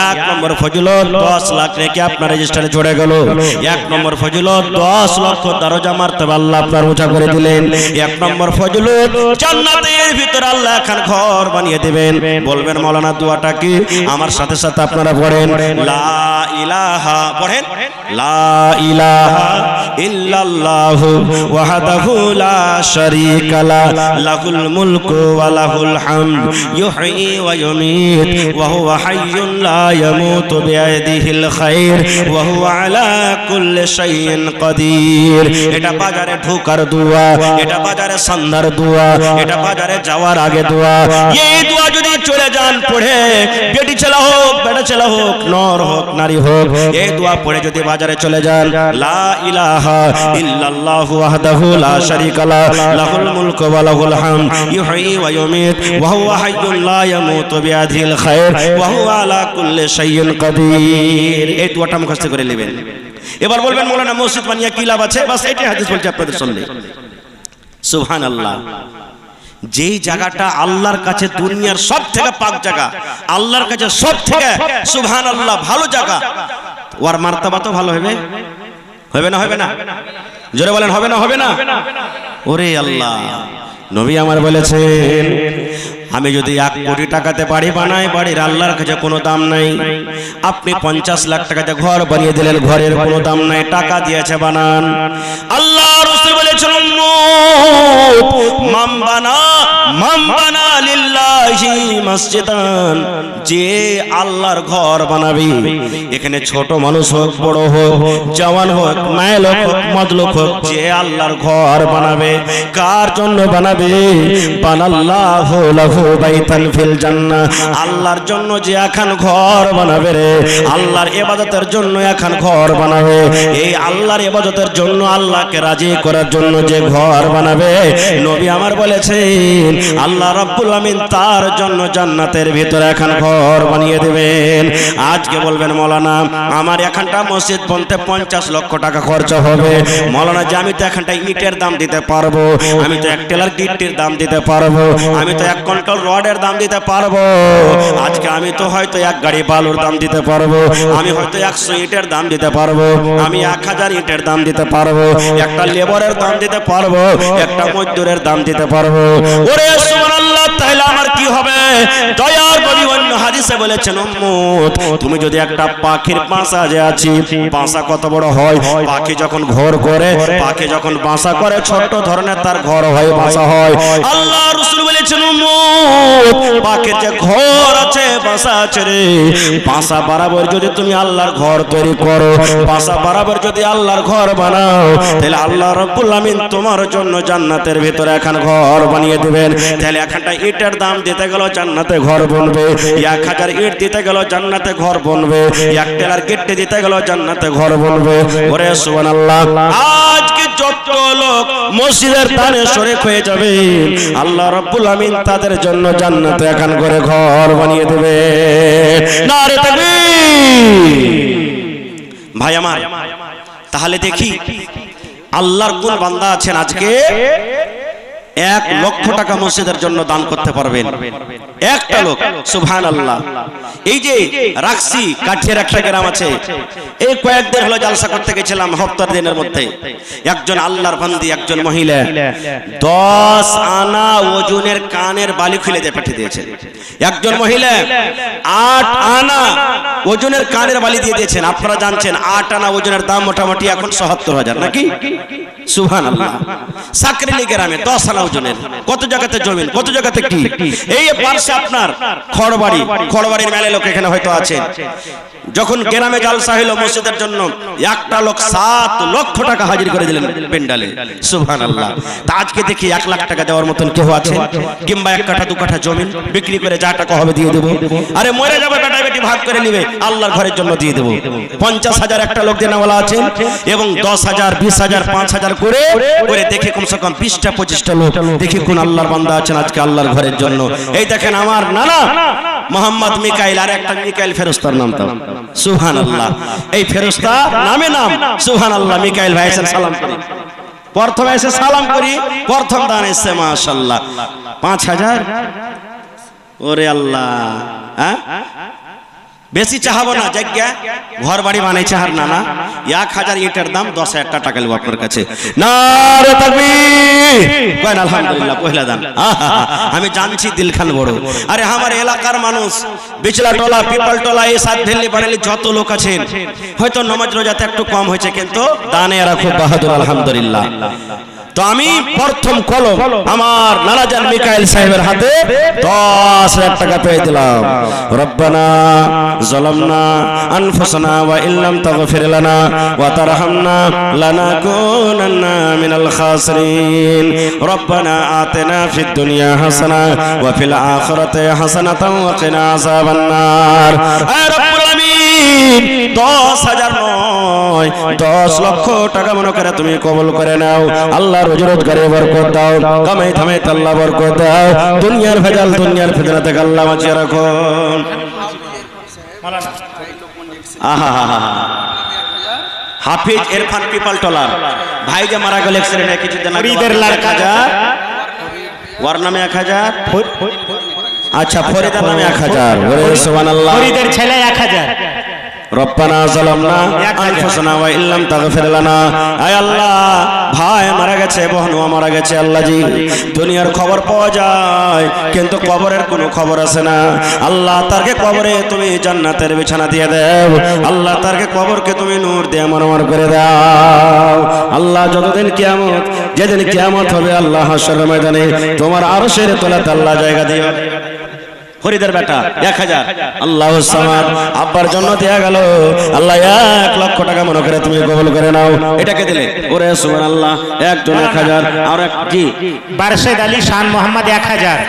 1 নম্বর ফজিলত 10 লাখ নেকি আপনার রেজিস্টারে জুড়ে গেল। 1 নম্বর ফজিলত 10 লক্ষ দরজা মারতবা আল্লাহ আপনার উঁচা করে দিলেন। 1 নম্বর ফজিলত জান্নাতের ভিতরে আল্লাহ এখন ঘর বানিয়ে দিবেন। বলবেন মাওলানা দোয়াটা কি? আমার সাথে সাথে আপনারা পড়েন লা ইলাহা, পড়েন লা ইলাহা ইল্লাল্লাহু ওয়াহদাহু লা শারীকা লা লাহুল মুলকু ওয়া লাহুল হামদ ইউহয়ী ওয়া ইউমীত ওয়া হুয়া হাইয়্যুন লা ইয়ামুতু বিয়াদিহিল খায়র ওয়া হুয়া আলা কুল্লি শাইইন কাদির। এটা বাজারে ঢোকার দোয়া, এটা বাজারে সন্ধ্যার দোয়া, এটা বাজারে যাওয়ার আগে দোয়া। এই দোয়া যদি চলে যান পড়ে, বেটি ছেলে হোক বেটা ছেলে হোক, নর হোক নারী হোক, এই দোয়া পড়ে যদি বাজারে চলে যান, লা ইলাহা ইল্লাল্লাহু ওয়াহদাহু লা শারীকা লা লাহুল মুলকু ওয়া লাহুল হামদ ইউহয়ী ওয়া ইউমীত ওয়া হুয়া হাইয়্যুন লা ইয়ামুতু বিয়াদিহিল খায়র ওয়া হুয়া আলা কুল্লি শাইইন কাদির। এই দোয়াটা মুখস্থ করে নেবেন। এবার বলবেন মাওলানা মসজিদ বানিয়ে কি লাভ আছে? বাস এটাই হাদিস বলছে আপনাদের সামনে। সুবহানাল্লাহ। যেই জায়গাটা আল্লাহর কাছে দুনিয়ার সব থেকে পাক জায়গা, আল্লাহর কাছে সব থেকে সুবহানাল্লাহ ভালো জায়গা, ওর মার্তবা তো ভালো হবে। হবে না? হবে না? জোরে বলেন হবে না? হবে না? ওরে আল্লাহ, নবী আমার বলেছেন, আমি যদি 1 কোটি টাকাতে বাড়ি বানাই, বাড়ির আল্লাহর কাছে কোনো দাম নাই। আপনি 50 লাখ টাকাতে ঘর বানিয়ে দিলেন, ঘরের কোনো দাম নাই, টাকা দিয়েছে বানান। আল্লাহ রাসূল বলেছেন, মান বানা লিল্লাহি মসজিদান, যে আল্লাহর ঘর বানাবে, এখানে ছোট মানুষ হোক বড় হোক, জওয়ান হোক মাইলুক হোক মদলুক হোক, যে আল্লাহর ঘর বানাবে, কার জন্য বানাবে? বানাল্লাহু লাহু বাইতান ফিল জান্নাহ, আল্লাহর জন্য যে এখন ঘর বানাবে রে, আল্লাহর ইবাদতের জন্য এখন ঘর বানাবে। এই আল্লাহর ইবাদতের জন্য, আল্লাহকে রাজি করার জন্য যে ঘর বানাবে, নবী আমার বলেছেন আল্লাহ রাব্বুল আমিন তার জন্য জান্নাতের ভিতরে এখন ঘর বানিয়ে দিবেন। আজকে বলবেন মাওলানা আমার এখানটা মসজিদ বনতে 50 লক্ষ টাকা খরচ হবে। মাওলানা যে আমি তো এখানটা ইটের দাম দিতে পারবো, আমি তো 1 টেলার গিট্টির দাম দিতে পারবো, আমি তো 1 কুইন্টাল রডের দাম দিতে পারবো, আজকে আমি তো হয়তো 1 গাড়ি বালুর দাম দিতে পারবো, আমি হয়তো 100 ইটের দাম দিতে পারবো, আমি 1000 ইটের দাম দিতে পারবো, একটা লেবারের দাম দিতে পারবো, একটা মজদুরের দাম দিতে পারবো। ওরে সুবহানাল্লাহ, তাহলে আমার কি হবে? দয়ার নবী অন্য হাদিসে বলেছেন, উম্মত তুমি যদি একটা পাখির বাসা যে আছে, বাসা কত বড় হয়, পাখি যখন ঘর করে, পাখি যখন বাসা করে ছোট ধরনের তার ঘর হয়, বাসা হয়। আল্লাহ রাসূল বলেছেন, উম্মত পাখির যে ঘর আছে, বাসা আছে রে, বাসা বরাবর যদি তুমি আল্লাহর ঘর তৈরি করো, বাসা বরাবর যদি আল্লাহর ঘর বানাও, তাহলে আল্লাহ রাব্বুল আমিন তোমার জন্য জান্নাতের ভিতরে এখন ঘর বানিয়ে দিবেন। তাহলে একটা ইটের দাম দিতে গেল জান্নাতে ঘর বনবে, 1000 ইট দিতে গেল জান্নাতে ঘর বনবে, 1 টেলার গিট্টি দিতে গেল জান্নাতে ঘর বনবে। ওরে সুবহানাল্লাহ, আজকে যত লোক মসজিদের দানে শরীক হয়ে যাবে, আল্লাহ রাব্বুল আমিন তাদের জন্য জান্নাতে এখন করে ঘর বানিয়ে দেবে। নারে তাকবীর। ভাই আমার, তাহলে দেখি আল্লাহর কোন বান্দা আছেন আজকে 1 লক্ষ টাকা মসজিদের জন্য দান করতে পারবেন? একটা লোক। সুবহানাল্লাহ। এই যে রাখসি কাঠিয়ার একটা গ্রাম আছে, এই কয়েকদিন হলো জালসা করতে গেছিলাম, হপ্তার দিনের মধ্যে একজন আল্লাহর বান্দি, একজন মহিলা 10 আনা ওজনের কানের বালি খুলে দিয়ে পাঠিয়ে দিয়েছেন। একজন মহিলা 8 আনা ওজনের কানের বালি দিয়ে দিয়েছেন। আপনারা জানছেন 8 আনা ওজনের দাম মোটামুটি এখন ৭০,০০০ নাকি? সুবহানাল্লাহ। সাকরিলি গ্রামে 10 আনা ওজনের, কত জায়গাতে জমিন, কত জায়গাতে কি। এই পাশে আপনার খড়বাড়ির মেলে লোক এখানে হয়তো আছেন। যখন গ্রামে জালসা হলো মসজিদের জন্য, একটা লোক 7 লক্ষ টাকা হাজির করে দিলেন পেন্ডালে। সুবহানাল্লাহ। তা আজকে দেখি 1 লাখ টাকা দেওয়ার মতন কেউ আছে? কিংবা 1 কাঠা 2 কাঠা জমিন বিক্রি করে যা টাকা হবে দিয়ে দেবো। আরে মরে যাবে, বেটা বেটি ভাগ করে নিবে, আল্লাহর ঘরের জন্য দিয়ে দেবো। 50,000 একটা লোক দেনাওয়ালা আছেন, এবং 10,000 20,000 5,000 করে দেখে কমসে কম 20টা 25টা লোক দেখি কোন আল্লাহর বান্দা আছেন আজকে আল্লাহর ঘরের জন্য। এই দেখেন আমার নানা মোহাম্মদ মিকাইল, আর একটা মিকাইল ফেরেশতার নাম তো। সুবহানাল্লাহ। এই ফেরেশতা নামে নাম। সুবহানাল্লাহ। মিকাইল ভাই এসে সালাম করি, প্রথম এসে সালাম করি, প্রথম দান এসে মাশাআল্লাহ 5,000। ওরে আল্লাহ, হ্যাঁ বেশি চাহাবো না, জায়গা ঘর বাড়ি বানাইছে আর নানা 1000 ইটের দাম 10,000 টাকা নেব আপনার কাছে। নারে তাকবীর। কয় আলহামদুলিল্লাহ, পয়লা দান। আমি জানছি দিলখান বড়। আরে আমার এলাকার মানুষ বিচলা টোলা, পিপল টোলা, এই সাত ভেল্লি বানালি যত লোক আছেন, হয়তো নামাজ রোজাতে একটু কম হয়েছে, কিন্তু দানে এরা খুব বাহাদুর আলহামদুলিল্লাহ। তো আমি প্রথম কলম আমার নানাজান মিকাইল সাহেবের হাতে 10,000 টাকা পেয়ে দিলাম। রব্বানা যালামনা আনফুসানা ওয়া ইল্লাম তাগফির লানা ওয়া তারহামনা লানাকুনান্না মিনাল খাসিরিন। রব্বানা আতিনা ফিদ দুনিয়া হাসানা ওয়া ফিল আখিরাতি হাসানাতাও ওয়া কিনা আযাবান নার। আয় রব্বুল আমিন, 10,000 নয় 10 লক্ষ টাকা মনে করে তুমি কবুল করে নাও। আল্লাহ রোজি রোজগারে বরকত দাও, কামাই থামাই আল্লাহ বরকত দাও, দুনিয়ার ভেজাল দুনিয়ার ফিতনা থেকে আল্লাহ বাঁচিয়ে রাখুন। হাফিজ ইরফান পিপল টলার ভাই যে মারা গেল অ্যাক্সিডেন্টে কিছুদিন আগে, ফরিদের লড়কা যা ওর নামে 1000। আচ্ছা, ফরিদের নামে 1000। ওরে সুবহানাল্লাহ। ফরিদের ছেলে 1000। রব্বানা যালামনা আনফুসানা ওয়া ইল্লাম তাগফির লানা। আয় আল্লাহ, ভাই মারা গেছে, বোন মারা গেছে, আল্লাহ জি দুনিয়ার খবর পাওয়া যায়, কিন্তু কবরের কোনো খবর আছে না। আল্লাহ তারকে কবরে তুমি জান্নাতের বিছানা দিয়ে দাও। আল্লাহ তারকে কবরকে তুমি নূর দিয়ে মনোমর করে দাও। আল্লাহ যতদিন কিয়ামত, যেদিন কিয়ামত হবে আল্লাহ হাশরের ময়দানে তোমার আরশের তলাতে আল্লাহ জায়গা দিও। ফরিদের বেটা 1000। আল্লাহু সামাদ, আব্বার জন্য দেয়া গেল। আল্লাহ 1 লক্ষ টাকা মনে করে তুমি কবুল করে নাও। এটাকে দিলে। ওরে সুবহানাল্লাহ। একজন 1000, আর এক জি বারশেদ আলী শান মোহাম্মদ 1000,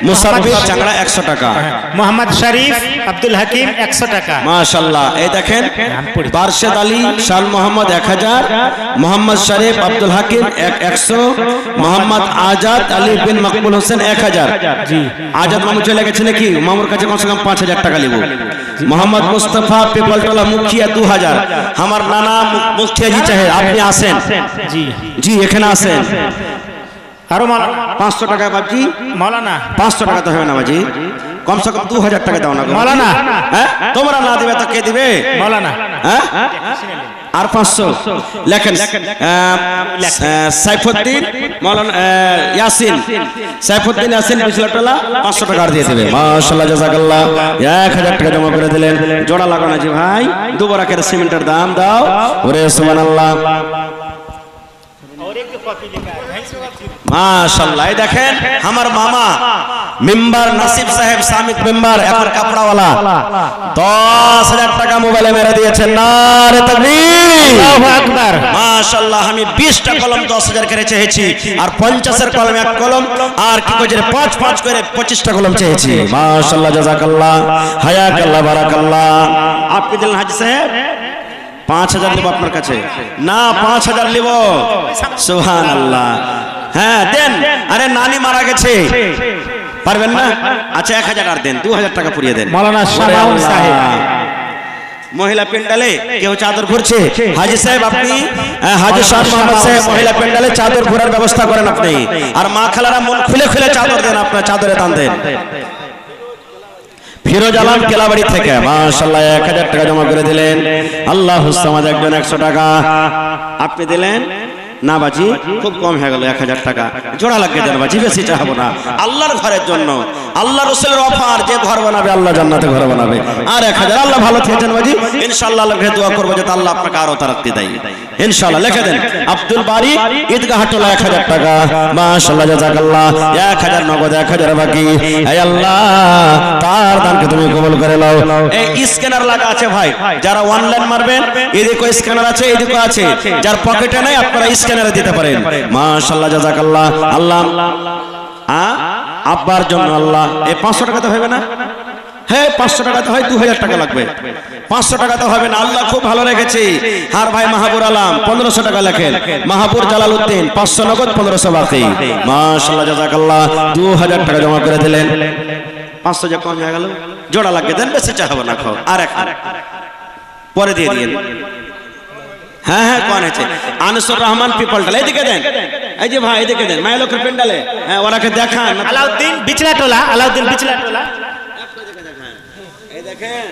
মুসাফির চাংড়া 100 টাকা, মোহাম্মদ শরীফ আব্দুল হাকিম 100 টাকা। মাশাআল্লাহ। এই দেখেন বারশেদ আলী শান মোহাম্মদ 1000, মোহাম্মদ শরীফ আব্দুল হাকিম 100, মোহাম্মদ আজাদ আলী বিন মকবুল হোসেন 1000। জি, আজাদ মামু চলে গেছে নাকি? মামুর কাছে কমসে কম 5000 টাকা নিব। মোহাম্মদ মুস্তাফা পিপলটলা মুখিয়া 2000। আমার নানা মুখিয়া জি চাহে, আপনি আসেন। জি জি, এখানে আসেন। আরো 500 টাকা বাবজি। মৌলানা 500 টাকা তো হবে না বাজি, কমসে কম 2000 টাকা দাও না মৌলানা। হ্যাঁ, তোমরা না দিবে তো কে দিবে? মৌলানা হ্যাঁ আর 500 লেখেন সাইফুদ্দিন মৌলানা ইয়াসিন সাইফুদ্দিন ইয়াসিন বিছলাটোলা 500 টাকা দিয়ে দেবে মাশাআল্লাহ জাযাকাল্লাহ 1000 টাকা জমা করে দিলেন জোড়া লাগানো জি ভাই দুবরাকের সিমেন্টের দাম দাও ওরে সুবহানাল্লাহ মাশাআল্লাহ দেখেন আমার মামা মেম্বার নাসিব সাহেব সামিত মেম্বার এখন কাপড়াওয়ালা 10,000 টাকা মোবাইলে মেরে দিয়েছেন নারে তাকবীর আল্লাহু আকবার মাশাআল্লাহ আমি 20টা কলম 10,000 করে চেয়েছি আর 50 এর কলম এক কলম আর কি কইছে 5 করে 25টা কলম চেয়েছি মাশাআল্লাহ জাযাকাল্লাহ হায়াকাল্লাহ বারাকাল্লাহ আপনি দিলেন হাজী সাহেব 5,000 লিব আপনার কাছে না 5,000 লিব সুবহানাল্লাহ হ্যাঁ দেন আরে নানি মারা গেছে পারবেন না আচ্ছা 1000 আর দেন 2000 টাকা পুরিয়ে দেন মাওলানা শামাউল সাহেব মহিলা পেন্ডালে কেউ চাদর ঘুরছে হাজী সাহেব আপনি হাজী শাহ মোহাম্মদ সাহেব মহিলা পেন্ডালে চাদর ঘোরার ব্যবস্থা করেন আপনি আর মা খালারা মন খুলে খুলে চাদর দেন আপনার চাদরে টান দেন ফিরোজ আলম কেলাবাড়ি থেকে মাশাআল্লাহ 1000 টাকা জমা করে দিলেন আল্লাহুস সামাদ একজন 100 টাকা আপনি দিলেন না বাজি খুব কম হয়ে গেল 1000 টাকা জোড়া লাগিয়ে দেন বাজি বেশি চাইবো না আল্লাহর ঘরের জন্য আল্লাহ রাসূলের অফার যে ঘর বানাবে আল্লাহ জান্নাতে ঘর বানাবে আর 1000 আল্লাহ ভালো থেকেছেন বাজি ইনশাআল্লাহ আল্লাহকে দোয়া করব যে আল্লাহ আপনাকে আরো তারাক্কি দেয় ইনশাআল্লাহ লিখে দেন আব্দুল বারি ঈদগাহ টোলা 1000 টাকা মাশাআল্লাহ জাযাকাল্লাহ 1000 নগদ 1000 বাকি হে আল্লাহ তার দানকে তুমি কবুল করে নাও এই স্ক্যানার লাগা আছে ভাই যারা অনলাইন মারবেন এদিকে স্ক্যানার আছে এদিকে আছে যার পকেটে নাই আপনারা স্ক্যানারে দিতে পারেন মাশাআল্লাহ জাযাকাল্লাহ আল্লাহ আব্বার জন্য আল্লাহ এই 500 টাকা তো হবে না হ্যাঁ 500 টাকা তো হয় 2000 টাকা লাগবে 500 টাকা তো হবে না আল্লাহ খুব ভালো রেখেছে আর ভাই মাহবুর আলম 1500 টাকা লেখেন মাহবুর জালালউদ্দিন 500 নগদ 1500 বাকি মাশাআল্লাহ জাযাকাল্লাহ 2000 টাকা জমা করে দিলেন 500 যে কম হয়ে গেল জোড়া লাগবে দেন বেশি চাইবো না খাও আর এক পরে দিয়ে দিন হ্যাঁ হ্যাঁ কোন আছে আনসুর রহমান পিপলটালে এদিকে দেন এই যে ভাই এদিকে দেন মায়া লোকের পেন্ডালে হ্যাঁ ওরাকে দেখান আলাউদ্দিন বিছলাটোলা আলাউদ্দিন বিছলাটোলা এই দেখেন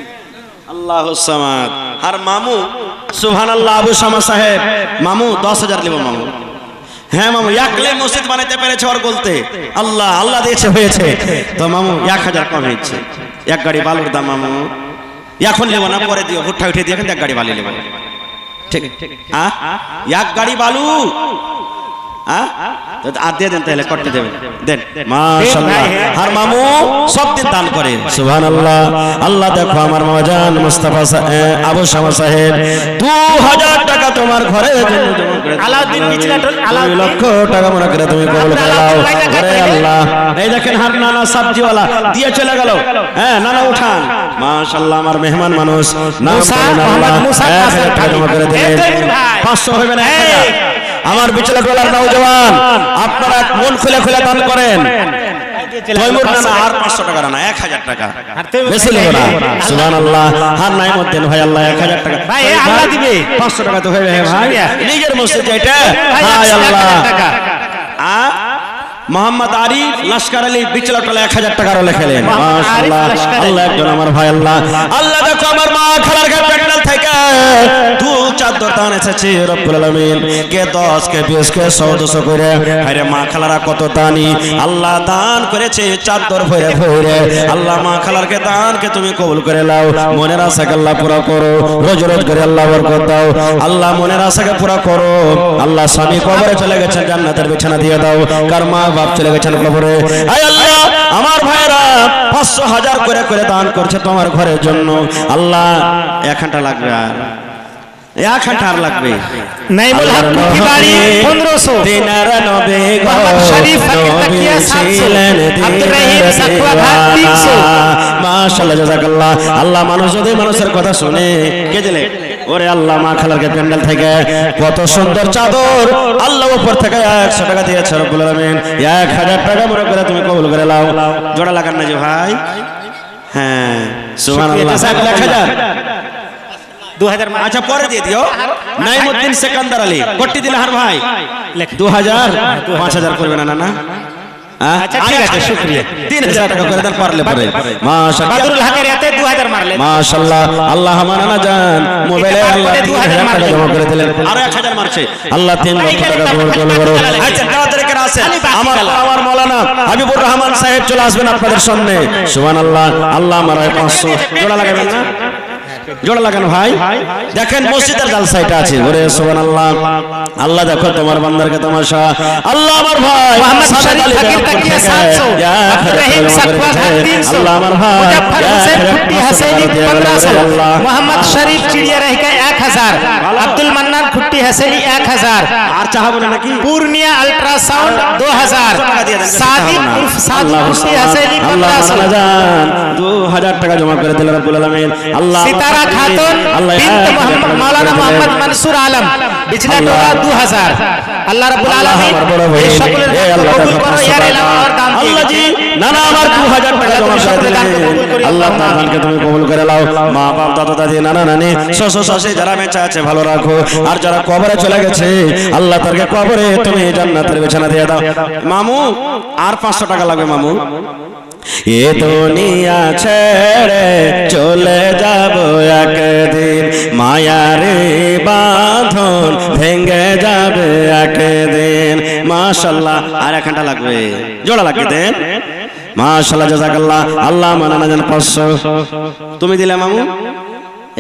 আল্লাহুস সামাদ আর মামু সুবহানাল্লাহ আবু শামা সাহেব মামু 10,000 লিব মামু হ্যাঁ মামু একলে মসজিদ বানাইতে পেরেছে ওর বলতে আল্লাহ আল্লাহ দিয়েছে হয়েছে তো মামু 1000 কম হয়েছে এক গাড়ি বালুর দাম মামু এখন নেব না পরে দিও হুট্টা উঠে দিয়ে এক গাড়ি বালি নেব ঠিক এক গাড়ি বালু আর দিয়ে দেন তাহলে করতে দেবেন দেন মাশাআল্লাহ আর মামু সব দিন দান করে সুবহানাল্লাহ আল্লাহ দেখো আমার মাজান মুস্তাফা আবু শামা সাহেব 2000 টাকা তোমার ঘরের জন্য জমা করে আলাউদ্দিন বিছলাটোলা 2 লক্ষ টাকা মনে করে তুমি কবুল করে নাও ওরে আল্লাহ এই দেখেন হার নানা সবজিওয়ালা দিয়ে চলে গেল হ্যাঁ নানা উঠান মাশাআল্লাহ আমার মেহমান মানুষ নাম মোহাম্মদ মুসা টাকা জমা করে দিলেন 500 হবে না 1000 আমার বিছলাটোলার নওজওয়ান আপনারা মন খুলে খুলে দান করেন তৈমুর নানা আর 500 টাকা না 1000 টাকা বেশি নেব না সুবহানাল্লাহ আর নাইমউদ্দিন ভাই আল্লাহ 1000 টাকা ভাই আল্লাহ দিবে 500 টাকা তো হবে ভাই নিজের মসজিদ এটা হায় আল্লাহ মোহাম্মদ আরিফ লস্কর আলী বিছলাটোলা 1000 টাকারও লেখলেন মাশাআল্লাহ আল্লাহ একজন আমার ভাই আল্লাহ আল্লাহ দেখো আমার মা খালার ঘর প্যান্ডেল থেকে 2-4 দান এসেছে রব্বুল আলামিন কে 10 কে 20 কে 100 করে আরে মা খালারা কত দানি আল্লাহ দান করেছে চাদর ভরে ভরে আল্লাহ মা খালারকে দানকে তুমি কবুল করে নাও মনের আশাকে আল্লাহ পুরো করো রোজ রোজ করে আল্লাহ বরকত দাও আল্লাহ মনের আশাকে পুরো করো আল্লাহ স্বামী কবরে চলে গেছেন জান্নাতের বিছানা দিয়ে দাও কার মা বাপ চলে গেছেন কবরে আয় আল্লাহ আমার ভাইরা 500,000 করে করে দান করছে তোমার ঘরের জন্য আল্লাহ 1 ঘন্টা লাগবে আর 1 ঘন্টা আর লাগবে নাইমুল হক কি বাড়ি 1500 দিনার নবে মোহাম্মদ শরীফ তাকিয়া 700 আব্দুর রহিম সাকওয়া ভাগ 300 মাশাআল্লাহ জাযাকাল্লাহ আল্লাহ মানুষ যদি মানুষের কথা শুনে কে দিলে ওরে আল্লাহ মা খালারকে প্যান্ডেল থেকে কত সুন্দর চাদর আল্লাহ উপর থেকে 100 টাকা দিয়েছে রব্বুল আলামিন 1000 টাকা মনে করে তুমি কবুল করে নাও জোড়া লাগান না যে ভাই হ্যাঁ সুবহানাল্লাহ 1000 2000 আচ্ছা পরে দিয়ে দিও নাইমউদ্দিন সেকান্দার আলী কোটি দিলে হার ভাই 2000 5000 করবে না না আচ্ছা ঠিক আছে শুকরিয়া 3000 টাকা করে দেন পারলে পরে মাশাআল্লাহ বাদরুল হকের এতে 2000 মারলেন মাশাআল্লাহ আল্লাহ মানানা জান মোবাইলে আল্লাহ 3000 টাকা জমা করে দিলেন আর 1000 মারছে আল্লাহ 3 লক্ষ টাকা কবুল করো আচ্ছা তাড়াতাড়ি করে আসেন আমার মাওলানা হাবিবুর রহমান সাহেব চলে আসবেন আপনাদের সামনে সুবহানাল্লাহ আল্লাহ আমার 500 জোড়া লাগাবেন না জোড়া লাগানো ভাই দেখেন মসজিদের জালসা এটা আছে ওরে সুবহানাল্লাহ আল্লাহ দেখো তোমার বান্দারকে তামাশা আল্লাহ আমার ভাই মোহাম্মদ শরীফ ফকির তাকিয়া 700 আব্দুর রহিম সাকওয়া 300 আল্লাহ আমার ভাই মুজাফফর হোসেন খুঁটি হাসেনি 1500 মোহাম্মদ শরীফ চিড়িয়া রহিকা 1000 আব্দুল মান্নান খুঁটি হাসেনি 1000 আর চাহাবো না নাকি পূর্ণিয়া আল্ট্রাসাউন্ড 2000 সাদিক উর্ফ সাদিক খুঁটি হাসেনি 1500 জান 2000 টাকা জমা করে দিলেন রব্বুল আলামিন আল্লাহ সিতারা খাতুন বিনত মোহাম্মদ মাওলানা মোহাম্মদ মনসুর আলম বিজলা টোলা 2000 আল্লাহ রাব্বুল আলামিন এই সকলের কবুল করো ইয়া আল্লাহর দান আল্লাহ জি না না আমার 2000 টাকা জমা করে দিলেন আল্লাহ তার দানকে তুমি কবুল করে নাও মা বাপ দাদা দাদি নানা নানি শ্বশুর শাশুড়ি যারা বেঁচে আছে ভালো রাখো আর যারা কবরে চলে গেছে আল্লাহ তারকে কবরে তুমি জান্নাতের বিছানা দিয়ে দাও মামু আর 500 টাকা লাগবে মামু এ দুনিয়া ছেড়ে চলে যাব একদিন মায়ারে বাঁধন ভেঙে যাবে একদিন মাশাআল্লাহ আর একটা লাগবে জোড়া লাগবে দেন মাশাআল্লাহ জাযাকাল্লাহ আল্লাহ মানানা জান 500 তুমি দিলে মামু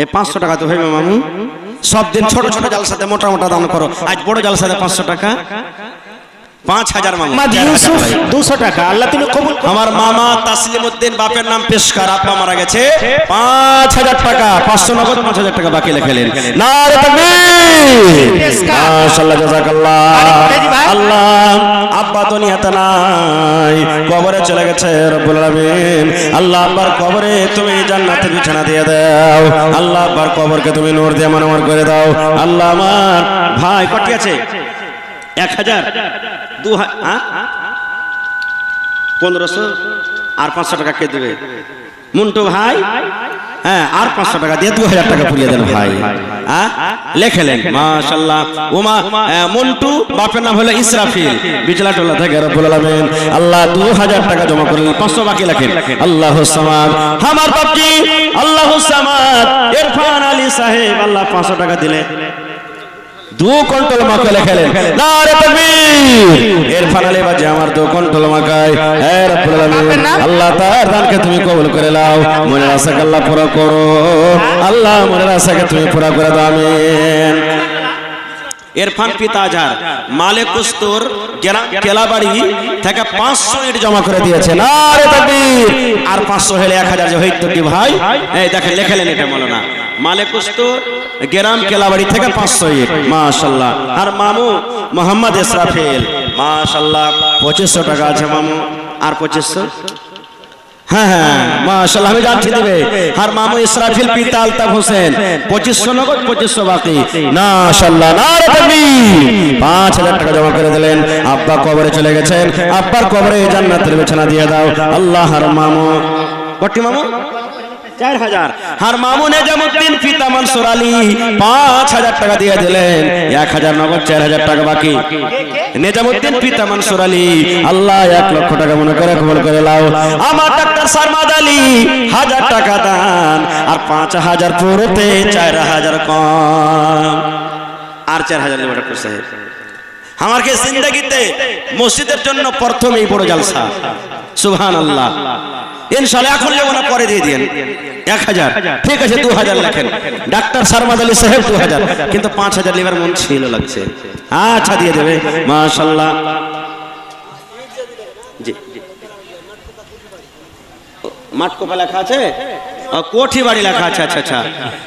এই 500 টাকা তো হইবে মামু সব দিন ছোট ছোট জালসাতে মোটা মোটা দান করো আজ বড় জালসাতে 500 টাকা 5000 মামু মোহাম্মদ ইউসুফ 200 টাকা আল্লাহ তুমি কবুল করো আমার মামা তাসলিমউদ্দিন বাপের নাম পেশকার আপা মারা গেছে 5000 টাকা 500 নগদ 5000 টাকা বাকি লিখলেন নারে তাকবীর মাশাআল্লাহ জাযাকাল্লাহ আল্লাহ আব্বা দুনিয়াতে নাই কবরে চলে গেছে রব্বুল আলামিন আল্লাহ আব্বার কবরে তুমি জান্নাতের বিছানা দিয়ে দাও আল্লাহ আব্বার কবরকে তুমি নূর দিয়ে মনোমর করে দাও আল্লাহ আমার ভাই কত আছে 1000 1500 আর 500 টাকা কে দেবে মুন্টু ভাই হ্যাঁ আর 500 টাকা দিয়ে 2000 টাকা পুরিয়ে দেন ভাই লেখলেন মাশাআল্লাহ ওমা মন্টু বাপের নাম হলো ইসরাফিল বিজলাটোলা থেকে রব্বুল আলামিন আল্লাহ 2000 টাকা জমা করলেন 500 বাকি লেখেন আল্লাহুস সামাদ আমার বাপজি আল্লাহুস সামাদ ইরফান আলী সাহেব আল্লাহ 500 টাকা দিলেন 2 কুইন্টাল মাকে লেখলেন নারে তাকবীর ইরফান আলী বাজে আমার 2 কুইন্টাল মাকায় হে রব্বুল আলামিন আল্লাহ তার দানকে তুমি কবুল করে নাও মনের আশাকে আল্লাহ পুরো করো আল্লাহ মনের আশাকে তুমি পুরো করে দাও আমিন ইরফান পিতাজার মালেকুস্তুর কেলাবাড়ি থেকে 500 ইট জমা করে দিয়েছে নারে তাকবীর আর 500 হলে 1000 যে হইতো কি ভাই এই দেখেন লেখলেন এটা বলো না মালেকুস্তুর গ্রাম কেলাবাড়ি থেকে 500 ইট মাশাআল্লাহ আর মামু মোহাম্মদ ইসরাফিল মাশাআল্লাহ 2500 টাকা আছে মামু আর 2500 হ্যাঁ হ্যাঁ মাশাআল্লাহ আমি যাচ্ছি দিবে আর মামু ইসরাফিল পিতা আলতাফ হোসেন 2500 নগদ 2500 বাকি মাশাআল্লাহ নারে তাকবীর 5000 টাকা জমা করে দিলেন আব্বা কবরে চলে গেছেন আব্বার কবরে জান্নাতের বিছানা দিয়ে দাও আল্লাহ আর মামু কটি মামু 4000 আর মামু নেজামউদ্দিন পিতা মনসুর আলী 5000 টাকা দিয়ে দিলেন 1000 নগদ 4000 টাকা বাকি নেজামউদ্দিন পিতা মনসুর আলী আল্লাহ 1 লক্ষ টাকা মনে করে কবুল করে নাও আমার ডাক্তার সারমাদ আলী 1000 টাকা দান আর 5000 পুরোতে 4000 কম আর 4000 নেবে ডাক্তার সাহেব আমার কে জিন্দেগিতে মসজিদের জন্য প্রথমেই বড় জলসা সুবহানাল্লাহ ইনশাআল্লাহ এখন লেবো না পরে দিয়ে দেন 1000 ঠিক আছে 2000 লেখেন ডাক্তার সারমাদ আলী সাহেব 2000 কিন্তু 5000 লিভার মন ছিল লাগছে আচ্ছা দিয়ে দেবে মাশাআল্লাহ জি মাঠকোপা লেখা আছে কোঠি বাড়ি লেখা আছে আচ্ছা আচ্ছা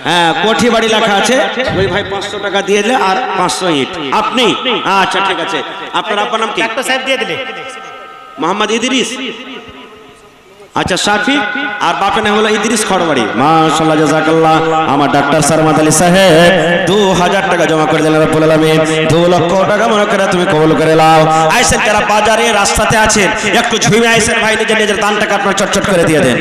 হ্যাঁ কোঠি বাড়ি লেখা আছে ওই ভাই 500 টাকা দিয়ে দিলে আর 500 ইট আপনি আচ্ছা ঠিক আছে আপনার আব্বার নাম কি ডাক্তার সাহেব দিয়ে দিলে মোহাম্মদ ইদ্রিস আচ্ছা শাফি আর বাপের নাম হলো ইদ্রিস খড়বাড়ি মাশাআল্লাহ জাযাকাল্লাহ আমার ডাক্তার সারমাদ আলী সাহেব 2000 টাকা জমা করে দিলেন রব্বুল আলামিন 2 লক্ষ টাকা মনে করে তুমি কবুল করে নাও আইসেন যারা বাজারে রাস্তাতে আছেন একটু ঝুমে আইসেন ভাই নিজের দান টাকা আপনারা চটচট করে দিয়ে দেন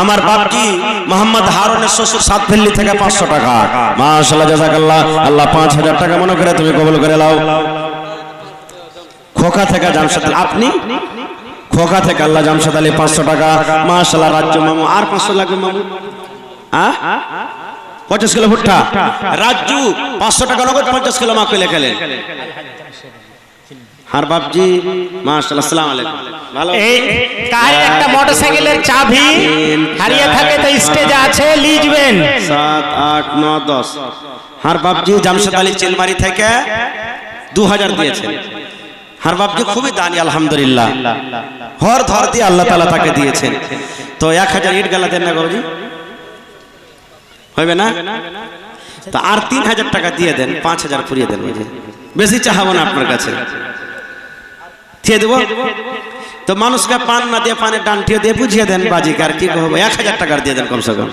আমার বাপজি মোহাম্মদ হারুনের শ্বশুর সাতভেল্লি থেকে 500 টাকা মাশাআল্লাহ জাযাকাল্লাহ আল্লাহ 5000 টাকা মনে করে তুমি কবুল করে নাও খোকা থেকে জামশেদ আলী, আপনি খোকা থেকে আল্লাহ জামশেদ আলী 500 টাকা মাশাআল্লাহ। রাজ্য মামু আর 500 লাগবে মামু, 50 কিলো ভুট্টা। রাজ্জু 500 টাকা নগদ 50 কিলো মাকে লেখালেন। আর বাপজি মাশাআল্লাহ, আসসালামু আলাইকুম। ভালো এই কার একটা মোটরসাইকেলের চাবি হারিয়ে থাকে তো স্টেজে আছে, লিখবেন 7 8 9 10। আর বাপজি জামশেদ আলী চিলমারি থেকে 2000 দিয়েছেন। আর বাপজি খুবই দানি আলহামদুলিল্লাহ, হর ধর দিয়ে আল্লাহ তাআলা তাকে দিয়েছেন। তো 1000 ইট গালা দেন না গৌরী, হবে না? তো আর 3000 টাকা দিয়ে দেন, 5000 পুরিয়ে দেন। বেশি চাহাবো না আপনার কাছে, দিয়ে দেবো। তো মানুষকে পান না দিয়ে পানের ডান্টিও দিয়ে বুঝিয়ে দেন বাজিকার কি করবো, 1000 টাকার দিয়ে দেন কমসে কম।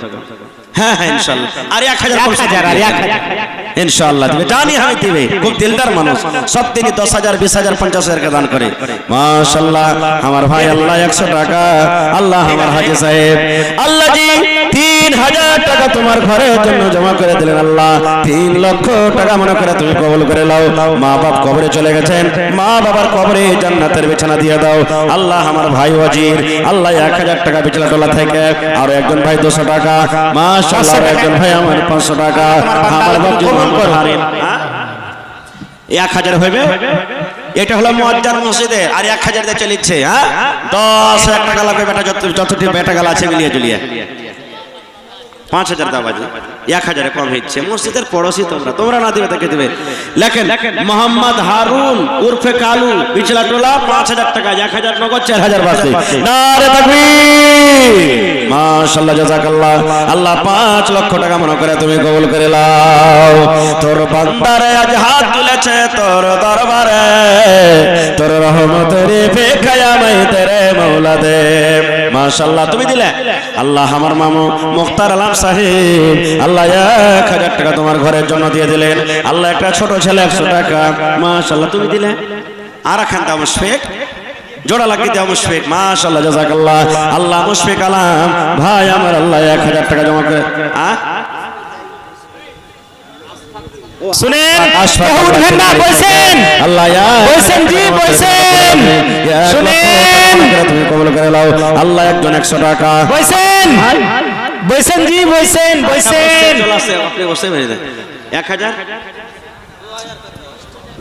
হ্যাঁ হ্যাঁ ইনশাআল্লাহ, আর 1000 ইনশাআল্লাহ দিবে, জানি আমি দিবে। খুব দিলদার মানুষ, সব তিনি 10,000 20,000 50,000 কে দান করে। মাশাআল্লাহ আমার ভাই, আল্লাহ 100 টাকা, আল্লাহ আমার হাজী সাহেব, আল্লাহ জি 3000 টাকা তোমার ঘরের জন্য জমা করে দিলেন। আল্লাহ 3 লক্ষ টাকা মনে করে তুমি কবুল করে নাও। মা বাপ কবরে চলে গেছেন, মা বাবার কবরে জান্নাতের বিছানা দিয়ে দাও। আল্লাহ আমার ভাই ওয়াজির, আল্লাহ 1000 টাকা বিছলা টোলা থেকে, আর একজন ভাই 200 টাকা, মাশাআল্লাহ একজন ভাই আমার 500 টাকা, আমার বাপ কবুল করেন। 1000 হবে, এটা হলো মুয়াজ্জান মসজিদে, আর 1000 দিয়ে চলিচ্ছে। 10,000 টাকা লাগবে বেটা, যতটি বেটা গালা আছে মিলিয়ে জুলিয়ে 5000 দাও বাজি, 1000 কম হচ্ছে। মসজিদের পড়োশি তোমরা না দিবে তাকে দিবে। লেখেন মোহাম্মদ হারুন উর্ফে কালু, বিছলা টোলা 5000 টাকা, 1000 নগদ, 4000 বাকি। নারে তাকবীর, মাশাআল্লাহ জাযাকাল্লাহ। আল্লাহ 5 লক্ষ টাকা মনে করে তুমি কবুল করে নাও। তোর বান্দারে আজ হাত তুলেছে তোর দরবারে, তোর রহমতের ফেকায়া মাই তেরে মাওলা দে। মাশাআল্লাহ তুমি দিলে। আল্লাহ আমার মামু মুখতার আলম সাহেব, আল্লাহ 1000 টাকা তোমার ঘরের জন্য দিয়ে দিলেন। আল্লাহ একটা ছোট ছেলে 100 টাকা, মাশাআল্লাহ তুমি দিলে। আর খান দাও মুশফিক, জোড়া লাগিয়ে দাও মুশফিক, মাশাআল্লাহ জাযাকাল্লাহ। আল্লাহ মুশফিক আলম ভাই আমার, আল্লাহ 1000 টাকা জমা করে। শুনেন, উঠবেন না, বসেন আল্লাহ বসেন জি বসেন, শুনেন তুমি কবুল করে নাও। আল্লাহ একজন 100 টাকা, বসেন বসেন জি বসেন বসেন। আপনি বসে মেরে দেন। 1000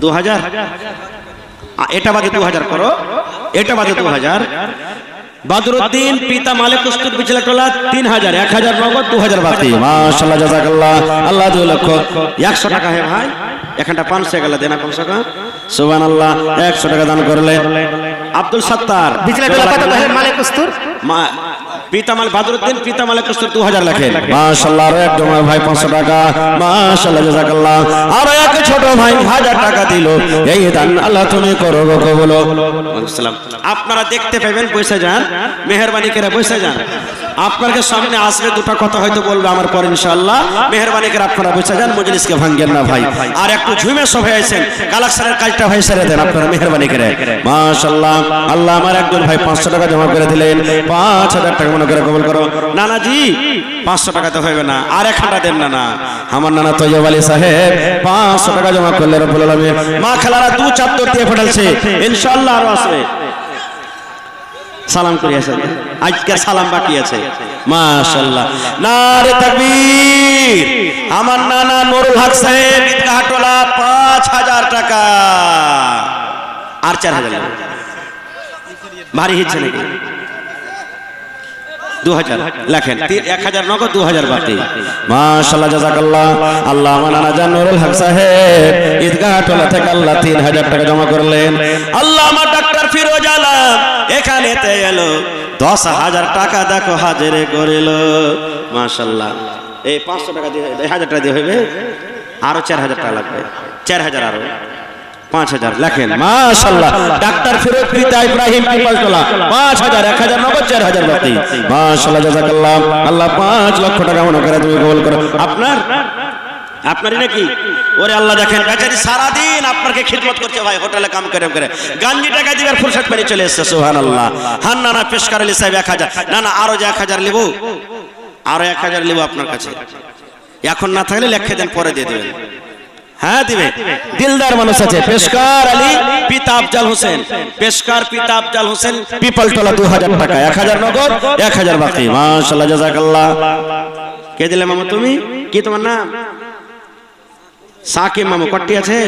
2000, এটা বাদে 2000 করো, এটা বাদে 2000। বদরুদ্দিন পিতা মালিক উস্তুর বিছলা টোলা 3000, 1000 নগদ, 2000 বাকি। মাশাআল্লাহ জাযাকাল্লাহ। আল্লাহ 2 লক্ষ 100 টাকা হে ভাই, এখানটা 500 গেল দেনা কমসে কম। সুবহানাল্লাহ 100 টাকা দান করলেন। আব্দুল সত্তার বিছলা টোলা কত কহেন মালিক উস্তুর, পিতা মালিক বদরুদ্দিন পিতা মালিক উস্তুর 2000 লেখেন। মাশাআল্লাহ আর এক জমা ভাই 500 টাকা, মাশাআল্লাহ জাযাকাল্লাহ। আর এক ছোট ভাই 1000 টাকা দিল। এই দান আল্লাহ তুমি করো গো কবুল। আসসালাম। আপনারা দেখতে পাবেন, বসে যান, মেহেরবানি করে বসে যান। আপনাদের সামনে আসবে, দুটো কথা হয়তো বলবে আমার পর ইনশাআল্লাহ। মেহেরবানি করে আপনারা বসে যান, মজলিসকে ভাঙেন না ভাই। আর একটু ঝুমে সবাই আছেন, কালেকশনের কাজটা ভাই সেরে দেন আপনারা মেহেরবানি করে। মাশাআল্লাহ। আল্লাহ আমার একজন ভাই 500 টাকা জমা করে দিলেন। 5000 টাকা মনে করে কবুল করো। নানাজি 500 টাকা তো হবে না, আর 1 দেন না। আমার নানা তৈয়ব আলী সাহেব 500 টাকা জমা করলে রব্বুল আলামিন মা খালারা 2 চাদর দিয়ে ফেলছে, ইনশাআল্লাহ আরো আসবে। সালাম করি আসেন, আজকে সালাম বাকি আছে। মাশাআল্লাহ, নারে তাকবীর। আমার নানা নুরুল হক সাহেব ঈদগাহ টোলা 5000 টাকা, আর 4000 ভারী হচ্ছে নাকি? 2000 লেখেন, 1000 নগদ, 2000 বাকি। মাশাআল্লাহ জাযাকাল্লাহ। আল্লাহ আমার নানা জান নুরুল হক সাহেব ঈদগাহ টোলা থেকে আল্লাহ 3000 টাকা জমা করলেন। আল্লাহ আমার ডাক্তার ফিরোজ আলম এখানেতে এলো, 10,000 টাকা দেখো হাজিরে করিল। মাশাআল্লাহ। এই 500 টাকা দিয়ে 1000 টাকা দিয়ে হবে, আরো 4000 টাকা লাগবে, 4000 আরো 5000 লেখেন। মাশাআল্লাহ। ডাক্তার ফিরোজ পিতা ইব্রাহিম পিপালতলা 5000, 1000 নগদ, 4000 বাকি। মাশাআল্লাহ জাযাকাল্লাহ। আল্লাহ 5 লক্ষ টাকা মনে করে তুমি কবুল করো। আপনারই নাকি? ওরে আল্লাহ দেখেন বেচারি সারাদিন আপনাকে খিদমত করছে ভাই, হোটেলে কাম করে করে গাঞ্জি টাকা দিবার ফুরসত পেয়ে চলে এসেছে। সুবহানাল্লাহ। হান নানা পেশকার আলী সাহেব 1000, না আরো যে 1000 লিবো, আরো 1000 লিবো আপনার কাছে। এখন না থাকলে লেখে দেন, পরে দিয়ে দেবেন। হ্যাঁ দিবে। দিলদার মানুষ আছে, পেশকার আলী পিতা আফজাল হোসেন, পেশকার পিতা আফজাল হোসেন, পিপলতলা 2000 টাকা, 1000 নগদ, 1000 বাকি। মাশাআল্লাহ, জাযাকাল্লাহ। কে দিলে মামু? তুমি কি তোমার নাম? সাকিব মামু। কটি আছে?